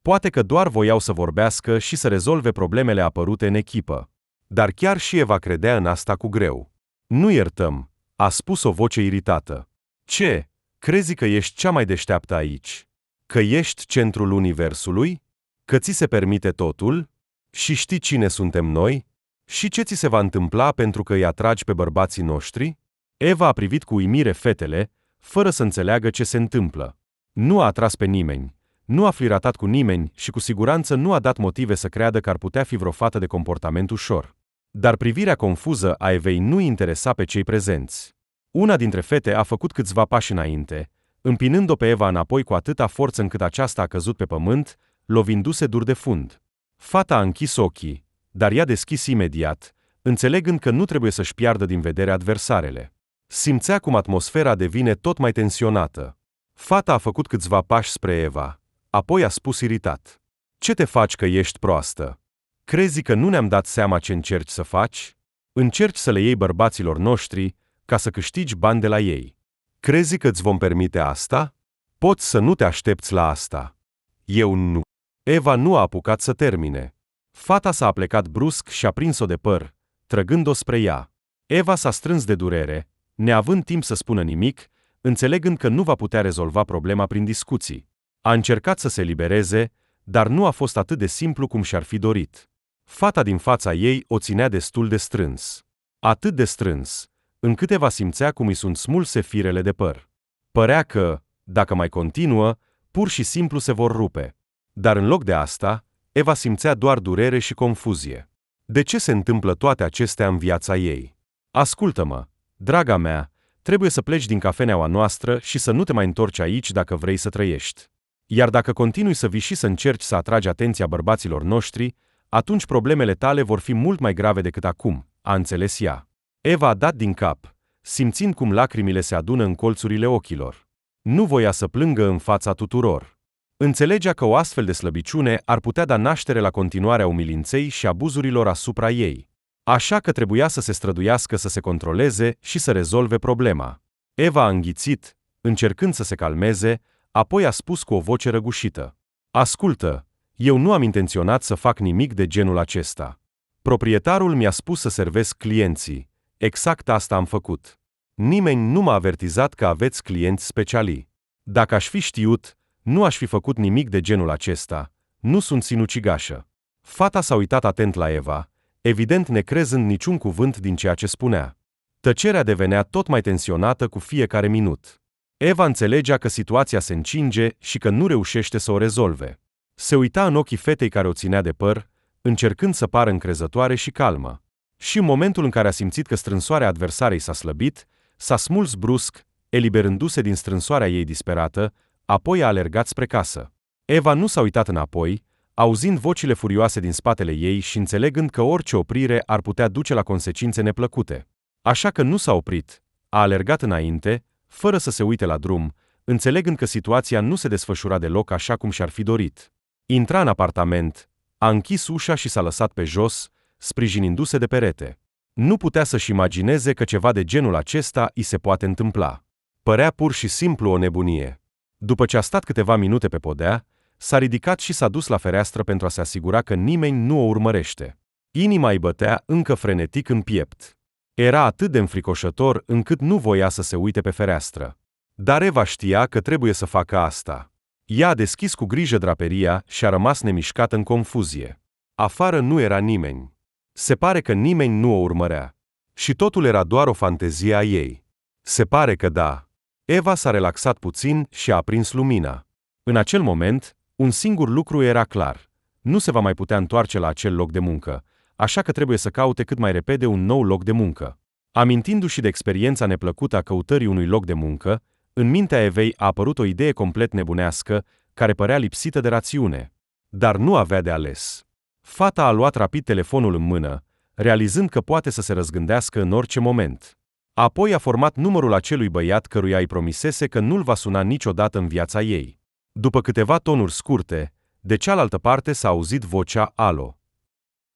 Poate că doar voiau să vorbească și să rezolve problemele apărute în echipă. Dar chiar și Eva credea în asta cu greu. Nu iertăm, a spus o voce iritată. Ce? Crezi că ești cea mai deșteaptă aici? Că ești centrul universului? Că ți se permite totul? Și știi cine suntem noi? Și ce ți se va întâmpla pentru că îi atragi pe bărbații noștri? Eva a privit cu uimire fetele, fără să înțeleagă ce se întâmplă. Nu a atras pe nimeni, nu a fliratat cu nimeni și cu siguranță nu a dat motive să creadă că ar putea fi vreo fată de comportament ușor. Dar privirea confuză a Evei nu interesa pe cei prezenți. Una dintre fete a făcut câțiva pași înainte, împinând-o pe Eva înapoi cu atâta forță încât aceasta a căzut pe pământ, lovindu-se dur de fund. Fata a închis ochii, dar i-a deschis imediat, înțelegând că nu trebuie să-și piardă din vedere adversarele. Simțea cum atmosfera devine tot mai tensionată. Fata a făcut câțiva pași spre Eva, apoi a spus iritat: ce te faci că ești proastă? Crezi că nu ne-am dat seama ce încerci să faci? Încerci să le iei bărbaților noștri ca să câștigi bani de la ei. Crezi că îți vom permite asta? Poți să nu te aștepți la asta. Eu nu. Eva nu a apucat să termine. Fata s-a aplecat brusc și a prins-o de păr, trăgând-o spre ea. Eva s-a strâns de durere, neavând timp să spună nimic, înțelegând că nu va putea rezolva problema prin discuții. A încercat să se elibereze, dar nu a fost atât de simplu cum și-ar fi dorit. Fata din fața ei o ținea destul de strâns. Atât de strâns, încât Eva simțea cum îi sunt smulse firele de păr. Părea că, dacă mai continuă, pur și simplu se vor rupe. Dar în loc de asta, Eva simțea doar durere și confuzie. De ce se întâmplă toate acestea în viața ei? Ascultă-mă, draga mea, trebuie să pleci din cafeneaua noastră și să nu te mai întorci aici dacă vrei să trăiești. Iar dacă continui să vii și să încerci să atragi atenția bărbaților noștri, atunci problemele tale vor fi mult mai grave decât acum, a înțeles ea. Eva a dat din cap, simțind cum lacrimile se adună în colțurile ochilor. Nu voia să plângă în fața tuturor. Înțelegea că o astfel de slăbiciune ar putea da naștere la continuarea umilinței și abuzurilor asupra ei. Așa că trebuia să se străduiască să se controleze și să rezolve problema. Eva a înghițit, încercând să se calmeze, apoi a spus cu o voce răgușită: Ascultă, eu nu am intenționat să fac nimic de genul acesta. Proprietarul mi-a spus să servesc clienții. Exact asta am făcut. Nimeni nu m-a avertizat că aveți clienți speciali. Dacă aș fi știut, nu aș fi făcut nimic de genul acesta. Nu sunt sinucigașă. Fata s-a uitat atent la Eva, evident necrezând niciun cuvânt din ceea ce spunea. Tăcerea devenea tot mai tensionată cu fiecare minut. Eva înțelegea că situația se încinge și că nu reușește să o rezolve. Se uita în ochii fetei care o ținea de păr, încercând să pară încrezătoare și calmă. Și în momentul în care a simțit că strânsoarea adversarei s-a slăbit, s-a smuls brusc, eliberându-se din strânsoarea ei disperată, apoi a alergat spre casă. Eva nu s-a uitat înapoi, auzind vocile furioase din spatele ei și înțelegând că orice oprire ar putea duce la consecințe neplăcute. Așa că nu s-a oprit, a alergat înainte, fără să se uite la drum, înțelegând că situația nu se desfășura deloc așa cum și-ar fi dorit. Intra în apartament, a închis ușa și s-a lăsat pe jos, sprijinindu-se de perete. Nu putea să-și imagineze că ceva de genul acesta îi se poate întâmpla. Părea pur și simplu o nebunie. După ce a stat câteva minute pe podea, s-a ridicat și s-a dus la fereastră pentru a se asigura că nimeni nu o urmărește. Inima îi bătea încă frenetic în piept. Era atât de înfricoșător încât nu voia să se uite pe fereastră. Dar Eva știa că trebuie să facă asta. Ea a deschis cu grijă draperia și a rămas nemișcată în confuzie. Afară nu era nimeni. Se pare că nimeni nu o urmărea. Și totul era doar o fantezie a ei. Se pare că da. Eva s-a relaxat puțin și a aprins lumina. În acel moment, un singur lucru era clar. Nu se va mai putea întoarce la acel loc de muncă, așa că trebuie să caute cât mai repede un nou loc de muncă. Amintindu-și de experiența neplăcută a căutării unui loc de muncă, în mintea Evei a apărut o idee complet nebunească, care părea lipsită de rațiune. Dar nu avea de ales. Fata a luat rapid telefonul în mână, realizând că poate să se răzgândească în orice moment. Apoi a format numărul acelui băiat căruia îi promisese că nu-l va suna niciodată în viața ei. După câteva tonuri scurte, de cealaltă parte s-a auzit vocea alo.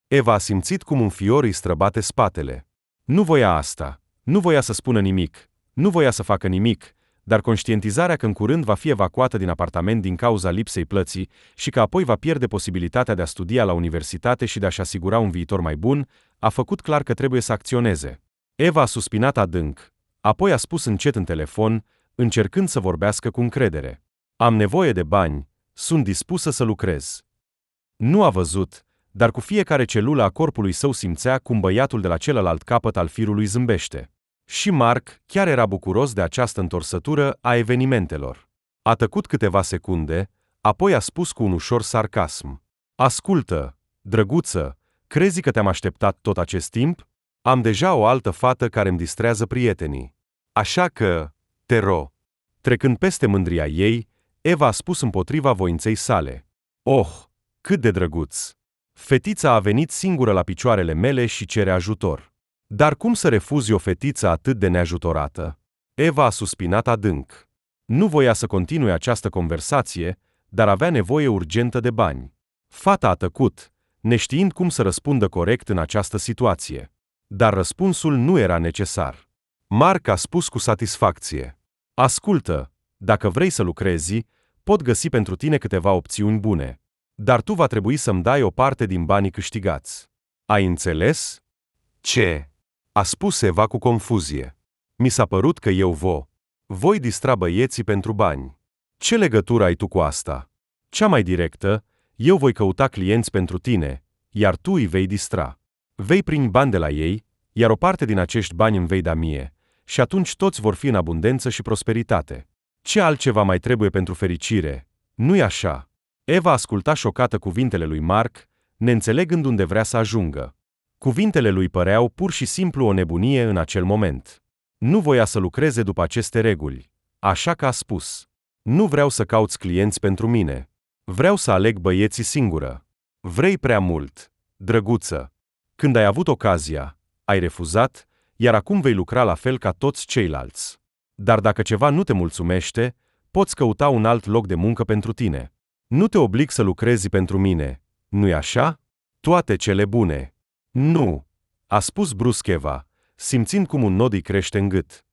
Eva a simțit cum un fior îi străbate spatele. Nu voia asta, nu voia să spună nimic, nu voia să facă nimic, dar conștientizarea că în curând va fi evacuată din apartament din cauza lipsei plății și că apoi va pierde posibilitatea de a studia la universitate și de a-și asigura un viitor mai bun, a făcut clar că trebuie să acționeze. Eva a suspinat adânc, apoi a spus încet în telefon, încercând să vorbească cu încredere. Am nevoie de bani, sunt dispusă să lucrez. Nu a văzut, dar cu fiecare celulă a corpului său simțea cum băiatul de la celălalt capăt al firului zâmbește. Și Mark chiar era bucuros de această întorsătură a evenimentelor. A tăcut câteva secunde, apoi a spus cu un ușor sarcasm: Ascultă, drăguță, crezi că te-am așteptat tot acest timp? Am deja o altă fată care îmi distrează prietenii. Așa că, te rog. Trecând peste mândria ei, Eva a spus împotriva voinței sale: Oh, cât de drăguț! Fetița a venit singură la picioarele mele și cere ajutor. Dar cum să refuzi o fetiță atât de neajutorată? Eva a suspinat adânc. Nu voia să continue această conversație, dar avea nevoie urgentă de bani. Fata a tăcut, neștiind cum să răspundă corect în această situație. Dar răspunsul nu era necesar. Mark a spus cu satisfacție: ascultă, dacă vrei să lucrezi, pot găsi pentru tine câteva opțiuni bune. Dar tu va trebui să-mi dai o parte din banii câștigați. Ai înțeles? Ce? A spus Eva cu confuzie. Mi s-a părut că eu voi distra băieții pentru bani. Ce legătură ai tu cu asta? Cea mai directă, eu voi căuta clienți pentru tine, iar tu îi vei distra. Vei primi bani de la ei, iar o parte din acești bani îmi vei da mie, și atunci toți vor fi în abundență și prosperitate. Ce altceva mai trebuie pentru fericire? Nu-i așa? Eva asculta șocată cuvintele lui Mark, neînțelegând unde vrea să ajungă. Cuvintele lui păreau pur și simplu o nebunie în acel moment. Nu voia să lucreze după aceste reguli, așa că a spus: nu vreau să cauți clienți pentru mine. Vreau să aleg băieții singură. Vrei prea mult, drăguță. Când ai avut ocazia, ai refuzat, iar acum vei lucra la fel ca toți ceilalți. Dar dacă ceva nu te mulțumește, poți căuta un alt loc de muncă pentru tine. Nu te oblig să lucrezi pentru mine, nu-i așa? Toate cele bune. Nu, a spus brusc Eva, simțind cum un nod îi crește în gât.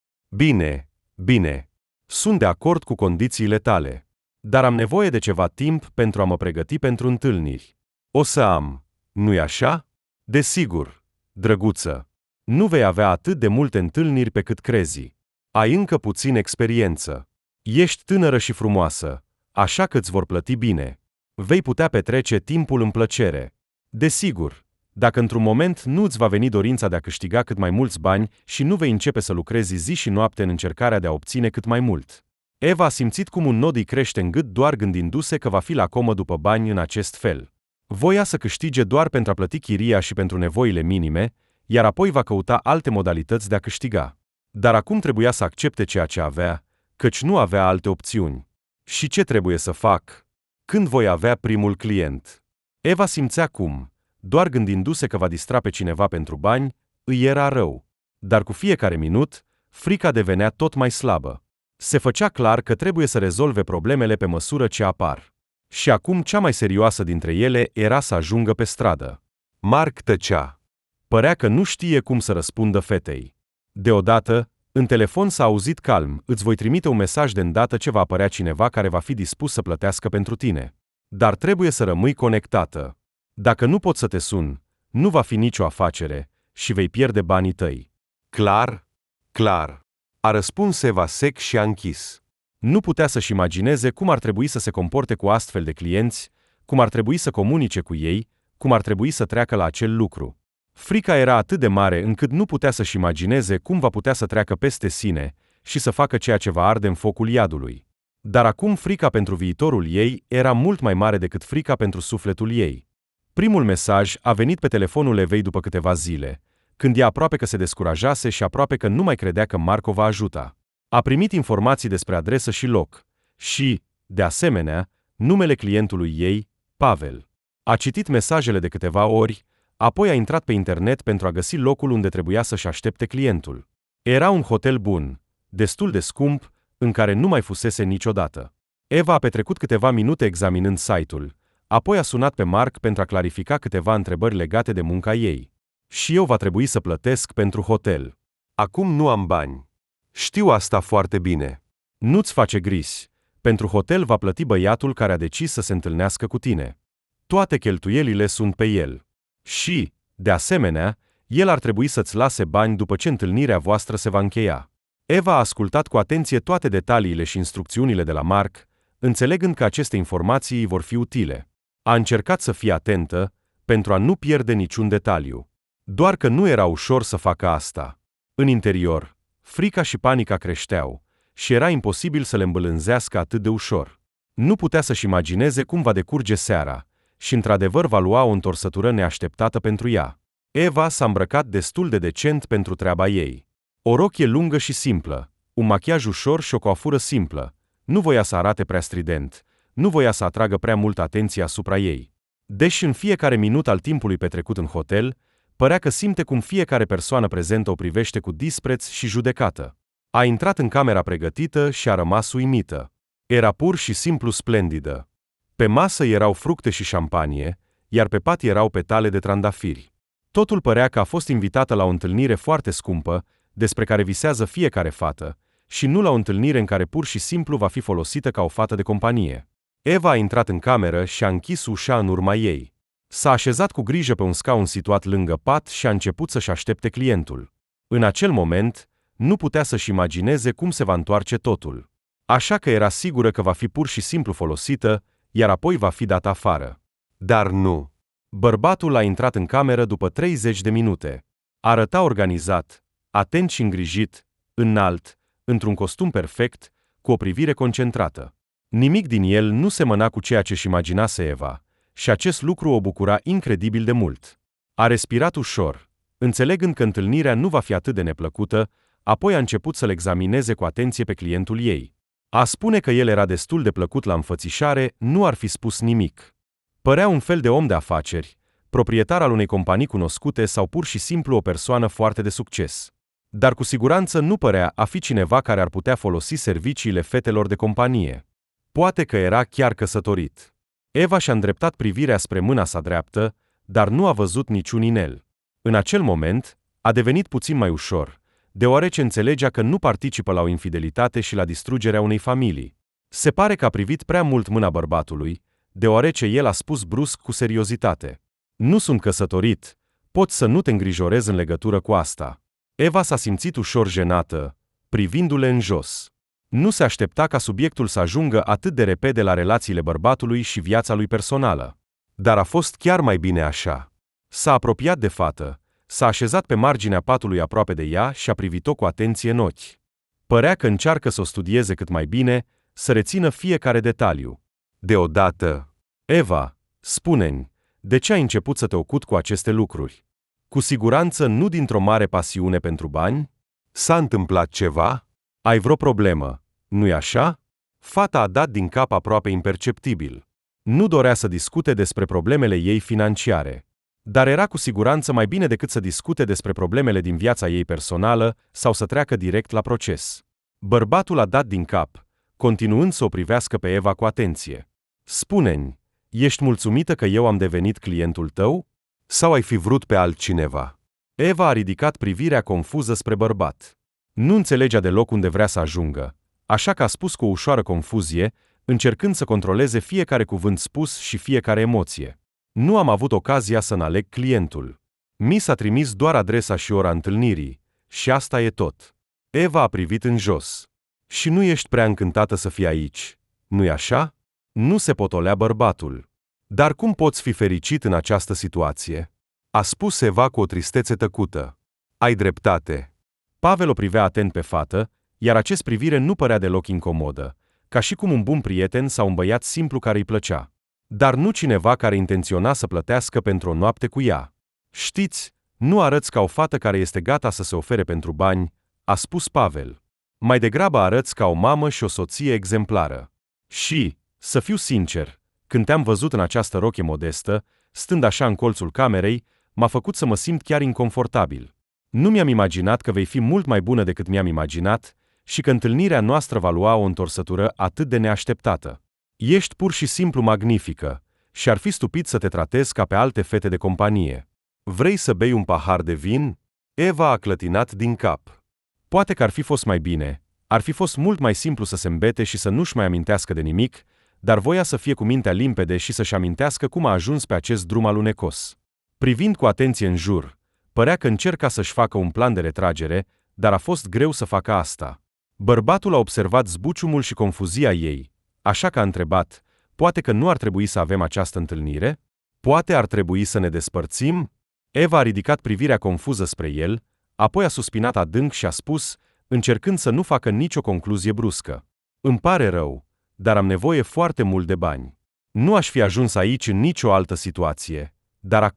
Bine. Sunt de acord cu condițiile tale. Dar am nevoie de ceva timp pentru a mă pregăti pentru întâlniri. O să am, nu-i așa? Desigur, drăguță. Nu vei avea atât de multe întâlniri pe cât crezi. Ai încă puțin experiență. Ești tânără și frumoasă, așa că îți vor plăti bine. Vei putea petrece timpul în plăcere. Desigur, dacă într-un moment nu îți va veni dorința de a câștiga cât mai mulți bani și nu vei începe să lucrezi zi și noapte în încercarea de a obține cât mai mult. Eva a simțit cum un nod îi crește în gât doar gândindu-se că va fi la comă după bani în acest fel. Voia să câștige doar pentru a plăti chiria și pentru nevoile minime, iar apoi va căuta alte modalități de a câștiga. Dar acum trebuia să accepte ceea ce avea, căci nu avea alte opțiuni. Și ce trebuie să fac? Când voi avea primul client? Eva simțea cum, doar gândindu-se că va distra pe cineva pentru bani, îi era rău. Dar cu fiecare minut, frica devenea tot mai slabă. Se făcea clar că trebuie să rezolve problemele pe măsură ce apar. Și acum cea mai serioasă dintre ele era să ajungă pe stradă. Mark tăcea. Părea că nu știe cum să răspundă fetei. Deodată, în telefon s-a auzit calm: îți voi trimite un mesaj de îndată ce va apărea cineva care va fi dispus să plătească pentru tine. Dar trebuie să rămâi conectată. Dacă nu pot să te sun, nu va fi nicio afacere și vei pierde banii tăi. Clar? Clar. A răspuns Eva sec și a închis. Nu putea să-și imagineze cum ar trebui să se comporte cu astfel de clienți, cum ar trebui să comunice cu ei, cum ar trebui să treacă la acel lucru. Frica era atât de mare încât nu putea să-și imagineze cum va putea să treacă peste sine și să facă ceea ce va arde în focul iadului. Dar acum frica pentru viitorul ei era mult mai mare decât frica pentru sufletul ei. Primul mesaj a venit pe telefonul Evei după câteva zile, când ea aproape că se descurajase și aproape că nu mai credea că Marco va ajuta. A primit informații despre adresă și loc și, de asemenea, numele clientului ei, Pavel. A citit mesajele de câteva ori, apoi a intrat pe internet pentru a găsi locul unde trebuia să-și aștepte clientul. Era un hotel bun, destul de scump, în care nu mai fusese niciodată. Eva a petrecut câteva minute examinând site-ul, apoi a sunat pe Mark pentru a clarifica câteva întrebări legate de munca ei. Și eu va trebui să plătesc pentru hotel. Acum nu am bani. Știu asta foarte bine. Nu-ți face griji. Pentru hotel va plăti băiatul care a decis să se întâlnească cu tine. Toate cheltuielile sunt pe el. Și, de asemenea, el ar trebui să-ți lase bani după ce întâlnirea voastră se va încheia. Eva a ascultat cu atenție toate detaliile și instrucțiunile de la Mark, înțelegând că aceste informații îi vor fi utile. A încercat să fie atentă, pentru a nu pierde niciun detaliu. Doar că nu era ușor să facă asta. În interior, frica și panica creșteau și era imposibil să le îmbălânzească atât de ușor. Nu putea să-și imagineze cum va decurge seara și într-adevăr va lua o întorsătură neașteptată pentru ea. Eva s-a îmbrăcat destul de decent pentru treaba ei. O rochie lungă și simplă, un machiaj ușor și o coafură simplă. Nu voia să arate prea strident, nu voia să atragă prea multă atenție asupra ei. Deși în fiecare minut al timpului petrecut în hotel, părea că simte cum fiecare persoană prezentă o privește cu dispreț și judecată. A intrat în camera pregătită și a rămas uimită. Era pur și simplu splendidă. Pe masă erau fructe și șampanie, iar pe pat erau petale de trandafiri. Totul părea că a fost invitată la o întâlnire foarte scumpă, despre care visează fiecare fată, și nu la o întâlnire în care pur și simplu va fi folosită ca o fată de companie. Eva a intrat în cameră și a închis ușa în urma ei. S-a așezat cu grijă pe un scaun situat lângă pat și a început să-și aștepte clientul. În acel moment, nu putea să-și imagineze cum se va întoarce totul. Așa că era sigură că va fi pur și simplu folosită, iar apoi va fi dată afară. Dar nu. Bărbatul a intrat în cameră după 30 de minute. Arăta organizat, atent și îngrijit, înalt, într-un costum perfect, cu o privire concentrată. Nimic din el nu semăna cu ceea ce-și imaginase Eva, și acest lucru o bucura incredibil de mult. A respirat ușor, înțelegând că întâlnirea nu va fi atât de neplăcută, apoi a început să-l examineze cu atenție pe clientul ei. A spune că el era destul de plăcut la înfățișare nu ar fi spus nimic. Părea un fel de om de afaceri, proprietar al unei companii cunoscute sau pur și simplu o persoană foarte de succes. Dar cu siguranță nu părea a fi cineva care ar putea folosi serviciile fetelor de companie. Poate că era chiar căsătorit. Eva și-a îndreptat privirea spre mâna sa dreaptă, dar nu a văzut niciun inel. În acel moment, a devenit puțin mai ușor, deoarece înțelegea că nu participă la o infidelitate și la distrugerea unei familii. Se pare că a privit prea mult mâna bărbatului, deoarece el a spus brusc cu seriozitate: "Nu sunt căsătorit, poți să nu te îngrijorezi în legătură cu asta." Eva s-a simțit ușor jenată, privindu-le în jos. Nu se aștepta ca subiectul să ajungă atât de repede la relațiile bărbatului și viața lui personală. Dar a fost chiar mai bine așa. S-a apropiat de fată, s-a așezat pe marginea patului aproape de ea și a privit-o cu atenție în ochi. Părea că încearcă să o studieze cât mai bine, să rețină fiecare detaliu. Deodată: "Eva, spune-mi, de ce ai început să te ocupi cu aceste lucruri? Cu siguranță nu dintr-o mare pasiune pentru bani? S-a întâmplat ceva? Ai vreo problemă, nu-i așa?" Fata a dat din cap aproape imperceptibil. Nu dorea să discute despre problemele ei financiare. Dar era cu siguranță mai bine decât să discute despre problemele din viața ei personală sau să treacă direct la proces. Bărbatul a dat din cap, continuând să o privească pe Eva cu atenție. "Spune-mi, ești mulțumită că eu am devenit clientul tău? Sau ai fi vrut pe altcineva?" Eva a ridicat privirea confuză spre bărbat. Nu înțelegea deloc unde vrea să ajungă, așa că a spus cu o ușoară confuzie, încercând să controleze fiecare cuvânt spus și fiecare emoție: "Nu am avut ocazia să-mi aleg clientul. Mi s-a trimis doar adresa și ora întâlnirii, și asta e tot." Eva a privit în jos. "Și nu ești prea încântată să fii aici, nu-i așa?" Nu se potolea bărbatul. "Dar cum poți fi fericit în această situație?" a spus Eva cu o tristețe tăcută. "Ai dreptate." Pavel o privea atent pe fată, iar acest privire nu părea deloc incomodă, ca și cum un bun prieten sau un băiat simplu care îi plăcea. Dar nu cineva care intenționa să plătească pentru o noapte cu ea. "Știți, nu arăți ca o fată care este gata să se ofere pentru bani," a spus Pavel. "Mai degrabă arăți ca o mamă și o soție exemplară. Și, să fiu sincer, când te-am văzut în această roche modestă, stând așa în colțul camerei, m-a făcut să mă simt chiar inconfortabil. Nu mi-am imaginat că vei fi mult mai bună decât mi-am imaginat și că întâlnirea noastră va lua o întorsătură atât de neașteptată. Ești pur și simplu magnifică și ar fi stupid să te tratezi ca pe alte fete de companie. Vrei să bei un pahar de vin?" Eva a clătinat din cap. Poate că ar fi fost mai bine, ar fi fost mult mai simplu să se îmbete și să nu-și mai amintească de nimic, dar voia să fie cu mintea limpede și să-și amintească cum a ajuns pe acest drum alunecos. Privind cu atenție în jur, părea că încerca să-și facă un plan de retragere, dar a fost greu să facă asta. Bărbatul a observat zbuciumul și confuzia ei, așa că a întrebat: "Poate că nu ar trebui să avem această întâlnire? Poate ar trebui să ne despărțim?" Eva a ridicat privirea confuză spre el, apoi a suspinat adânc și a spus, încercând să nu facă nicio concluzie bruscă: "Îmi pare rău, dar am nevoie foarte mult de bani. Nu aș fi ajuns aici în nicio altă situație, dar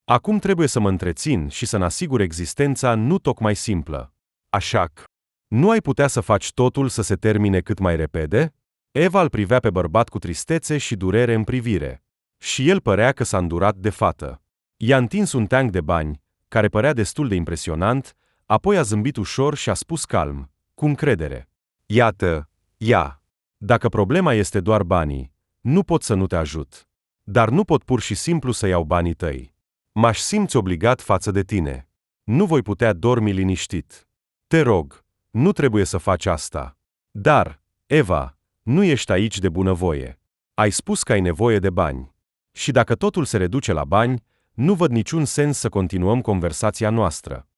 acum trebuie să mă întrețin și să-mi asigur existența nu tocmai simplă. Așa că, nu ai putea să faci totul să se termine cât mai repede?" Eva îl privea pe bărbat cu tristețe și durere în privire. Și el părea că s-a îndurat de fată. I-a întins un teanc de bani, care părea destul de impresionant, apoi a zâmbit ușor și a spus calm, cu încredere: "Iată, ia. Dacă problema este doar banii, nu pot să nu te ajut. Dar nu pot pur și simplu să iau banii tăi. M-aș simți obligat față de tine. Nu voi putea dormi liniștit. Te rog, nu trebuie să faci asta. Dar, Eva, nu ești aici de bunăvoie. Ai spus că ai nevoie de bani. Și dacă totul se reduce la bani, nu văd niciun sens să continuăm conversația noastră.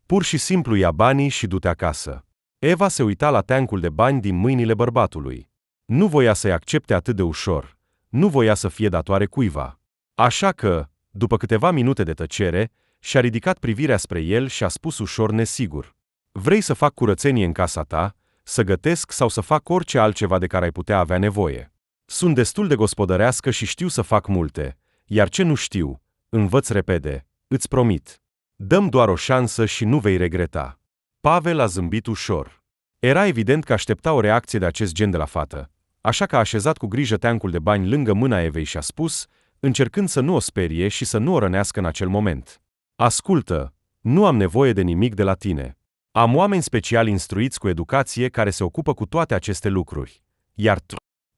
Pur și simplu ia banii și du-te acasă. Eva se uita la teancul de bani din mâinile bărbatului. Nu voia să-i accepte atât de ușor. Nu voia să fie datoare cuiva. Așa că, după câteva minute de tăcere, și-a ridicat privirea spre el și a spus ușor nesigur: Vrei să fac curățenie în casa ta, să gătesc sau să fac orice altceva de care ai putea avea nevoie? Sunt destul de gospodărească și știu să fac multe, iar ce nu știu, învăț repede, îți promit. Dăm doar o șansă și nu vei regreta. Pavel a zâmbit ușor. Era evident că aștepta o reacție de acest gen de la fată, așa că a așezat cu grijă teancul de bani lângă mâna Evei și a spus, încercând să nu o sperie și să nu o rănească în acel moment: Ascultă, nu am nevoie de nimic de la tine. Am oameni special instruiți cu educație care se ocupă cu toate aceste lucruri. Iar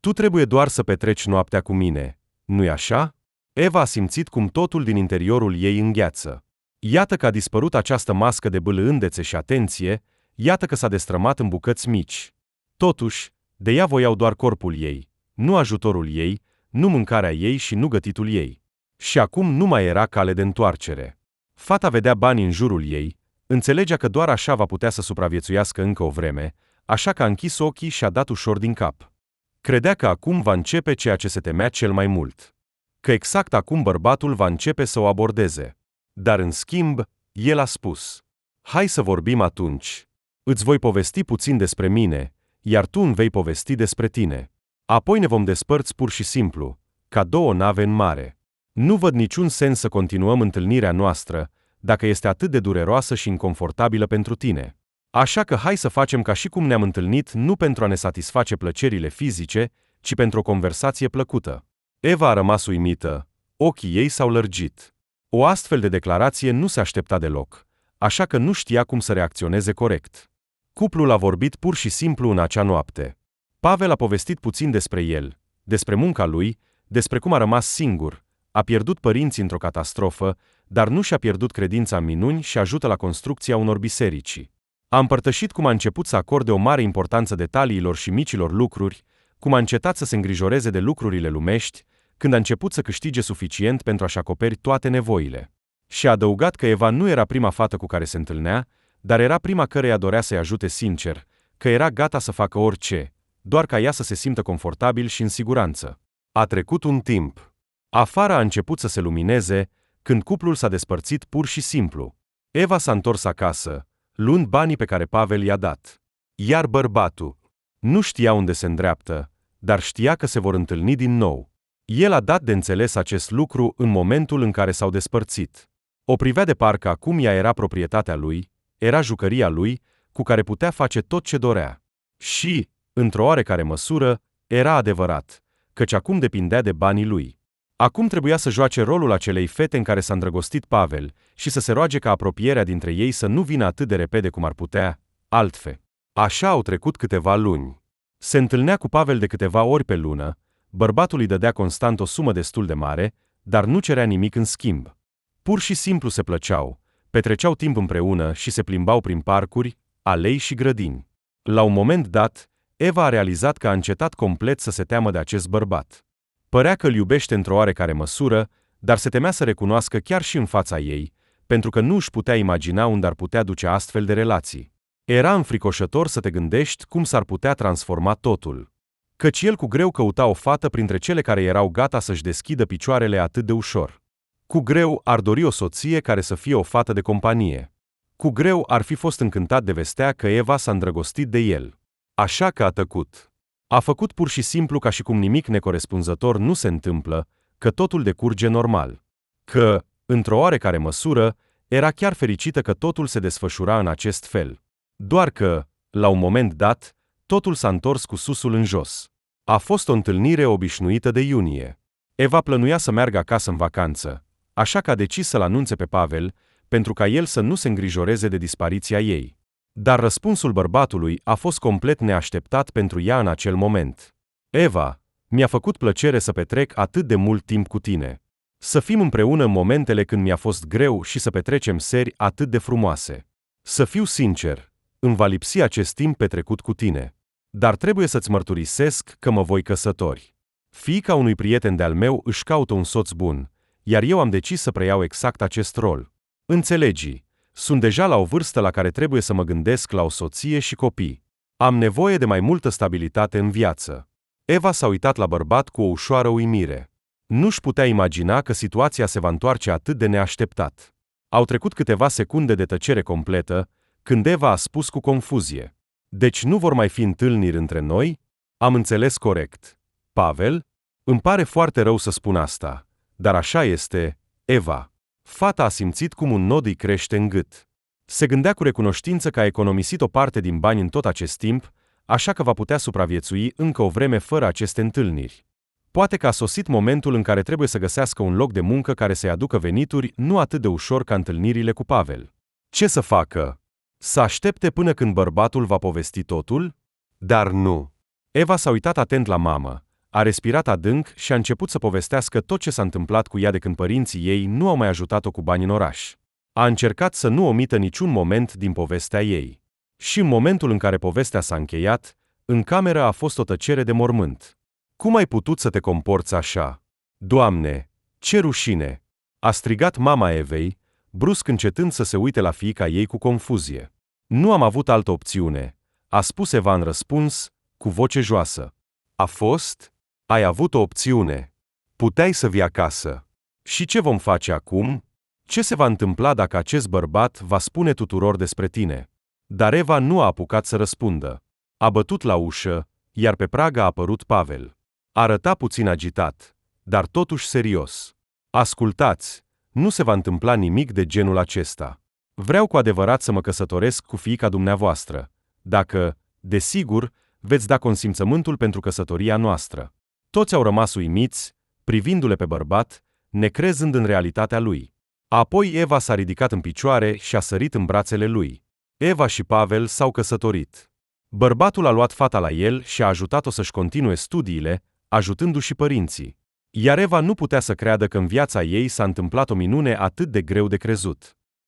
tu trebuie doar să petreci noaptea cu mine, nu-i așa? Eva a simțit cum totul din interiorul ei îngheață. Iată că a dispărut această mască de bâlândețe și atenție, iată că s-a destrămat în bucăți mici. Totuși, de ea voiau doar corpul ei, nu ajutorul ei, nu mâncarea ei și nu gătitul ei. Și acum nu mai era cale de întoarcere. Fata vedea banii în jurul ei, înțelegea că doar așa va putea să supraviețuiască încă o vreme, așa că a închis ochii și a dat ușor din cap. Credea că acum va începe ceea ce se temea cel mai mult. Că exact acum bărbatul va începe să o abordeze. Dar în schimb, el a spus: Hai să vorbim atunci. Îți voi povesti puțin despre mine, iar tu îmi vei povesti despre tine. Apoi ne vom despărți pur și simplu, ca două nave în mare. Nu văd niciun sens să continuăm întâlnirea noastră, dacă este atât de dureroasă și inconfortabilă pentru tine. Așa că hai să facem ca și cum ne-am întâlnit nu pentru a ne satisface plăcerile fizice, ci pentru o conversație plăcută. Eva a rămas uimită, ochii ei s-au lărgit. O astfel de declarație nu se aștepta deloc, așa că nu știa cum să reacționeze corect. Cuplul a vorbit pur și simplu în acea noapte. Pavel a povestit puțin despre el, despre munca lui, despre cum a rămas singur, a pierdut părinții într-o catastrofă, dar nu și-a pierdut credința în minuni și ajută la construcția unor biserici. A împărtășit cum a început să acorde o mare importanță detaliilor și micilor lucruri, cum a încetat să se îngrijoreze de lucrurile lumești, când a început să câștige suficient pentru a-și acoperi toate nevoile. Și a adăugat că Eva nu era prima fată cu care se întâlnea, dar era prima căreia dorea să-i ajute sincer, că era gata să facă orice, doar ca ea să se simtă confortabil și în siguranță. A trecut un timp. Afară a început să se lumineze, când cuplul s-a despărțit pur și simplu. Eva s-a întors acasă, luând banii pe care Pavel i-a dat. Iar bărbatul nu știa unde se îndreaptă, dar știa că se vor întâlni din nou. El a dat de înțeles acest lucru în momentul în care s-au despărțit. O privea de parcă acum ea era proprietatea lui, era jucăria lui, cu care putea face tot ce dorea. Și, într-o oarecare măsură, era adevărat, căci acum depindea de banii lui. Acum trebuia să joace rolul acelei fete în care s-a îndrăgostit Pavel și să se roage ca apropierea dintre ei să nu vină atât de repede cum ar putea, altfel. Așa au trecut câteva luni. Se întâlnea cu Pavel de câteva ori pe lună, bărbatul îi dădea constant o sumă destul de mare, dar nu cerea nimic în schimb. Pur și simplu se plăceau, petreceau timp împreună și se plimbau prin parcuri, alei și grădini. La un moment dat, Eva a realizat că a încetat complet să se teamă de acest bărbat. Părea că îl iubește într-o oarecare măsură, dar se temea să recunoască chiar și în fața ei, pentru că nu își putea imagina unde ar putea duce astfel de relații. Era înfricoșător să te gândești cum s-ar putea transforma totul. Căci el cu greu căuta o fată printre cele care erau gata să-și deschidă picioarele atât de ușor. Cu greu ar dori o soție care să fie o fată de companie. Cu greu ar fi fost încântat de vestea că Eva s-a îndrăgostit de el. Așa că a tăcut. A făcut pur și simplu ca și cum nimic necorespunzător nu se întâmplă, că totul decurge normal. Că, într-o oarecare măsură, era chiar fericită că totul se desfășura în acest fel. Doar că, la un moment dat, totul s-a întors cu susul în jos. A fost o întâlnire obișnuită de iunie. Eva plănuia să meargă acasă în vacanță, așa că a decis să-l anunțe pe Pavel, pentru ca el să nu se îngrijoreze de dispariția ei. Dar răspunsul bărbatului a fost complet neașteptat pentru ea în acel moment. Eva, mi-a făcut plăcere să petrec atât de mult timp cu tine. Să fim împreună în momentele când mi-a fost greu și să petrecem seri atât de frumoase. Să fiu sincer, îmi va lipsi acest timp petrecut cu tine. Dar trebuie să-ți mărturisesc că mă voi căsători. Fiica unui prieten de-al meu își caută un soț bun, iar eu am decis să preiau exact acest rol. Înțelegi, sunt deja la o vârstă la care trebuie să mă gândesc la o soție și copii. Am nevoie de mai multă stabilitate în viață. Eva s-a uitat la bărbat cu o ușoară uimire. Nu-și putea imagina că situația se va întoarce atât de neașteptat. Au trecut câteva secunde de tăcere completă, când Eva a spus cu confuzie: Deci nu vor mai fi întâlniri între noi? Am înțeles corect. Pavel? Îmi pare foarte rău să spun asta, dar așa este, Eva. Fata a simțit cum un nod îi crește în gât. Se gândea cu recunoștință că a economisit o parte din bani în tot acest timp, așa că va putea supraviețui încă o vreme fără aceste întâlniri. Poate că a sosit momentul în care trebuie să găsească un loc de muncă care să-i aducă venituri nu atât de ușor ca întâlnirile cu Pavel. Ce să facă? Să aștepte până când bărbatul va povesti totul? Dar nu. Eva s-a uitat atent la mamă, a respirat adânc și a început să povestească tot ce s-a întâmplat cu ea de când părinții ei nu au mai ajutat-o cu bani în oraș. A încercat să nu omită niciun moment din povestea ei. Și în momentul în care povestea s-a încheiat, în cameră a fost o tăcere de mormânt. Cum ai putut să te comporți așa? Doamne, ce rușine! A strigat mama Evei, brusc încetând să se uite la fiica ei cu confuzie. Nu am avut altă opțiune, a spus Eva în răspuns, cu voce joasă. A fost? Ai avut o opțiune. Puteai să vii acasă. Și ce vom face acum? Ce se va întâmpla dacă acest bărbat va spune tuturor despre tine? Dar Eva nu a apucat să răspundă. A bătut la ușă, iar pe prag a apărut Pavel. Arăta puțin agitat, dar totuși serios. Ascultați, nu se va întâmpla nimic de genul acesta. Vreau cu adevărat să mă căsătoresc cu fiica dumneavoastră, dacă, desigur, veți da consimțământul pentru căsătoria noastră. Toți au rămas uimiți, privindu-le pe bărbat, necrezând în realitatea lui. Apoi Eva s-a ridicat în picioare și a sărit în brațele lui. Eva și Pavel s-au căsătorit. Bărbatul a luat fata la el și a ajutat-o să-și continue studiile, ajutându-și părinții. Iar Eva nu putea să creadă că în viața ei s-a întâmplat o minune atât de greu de crezut.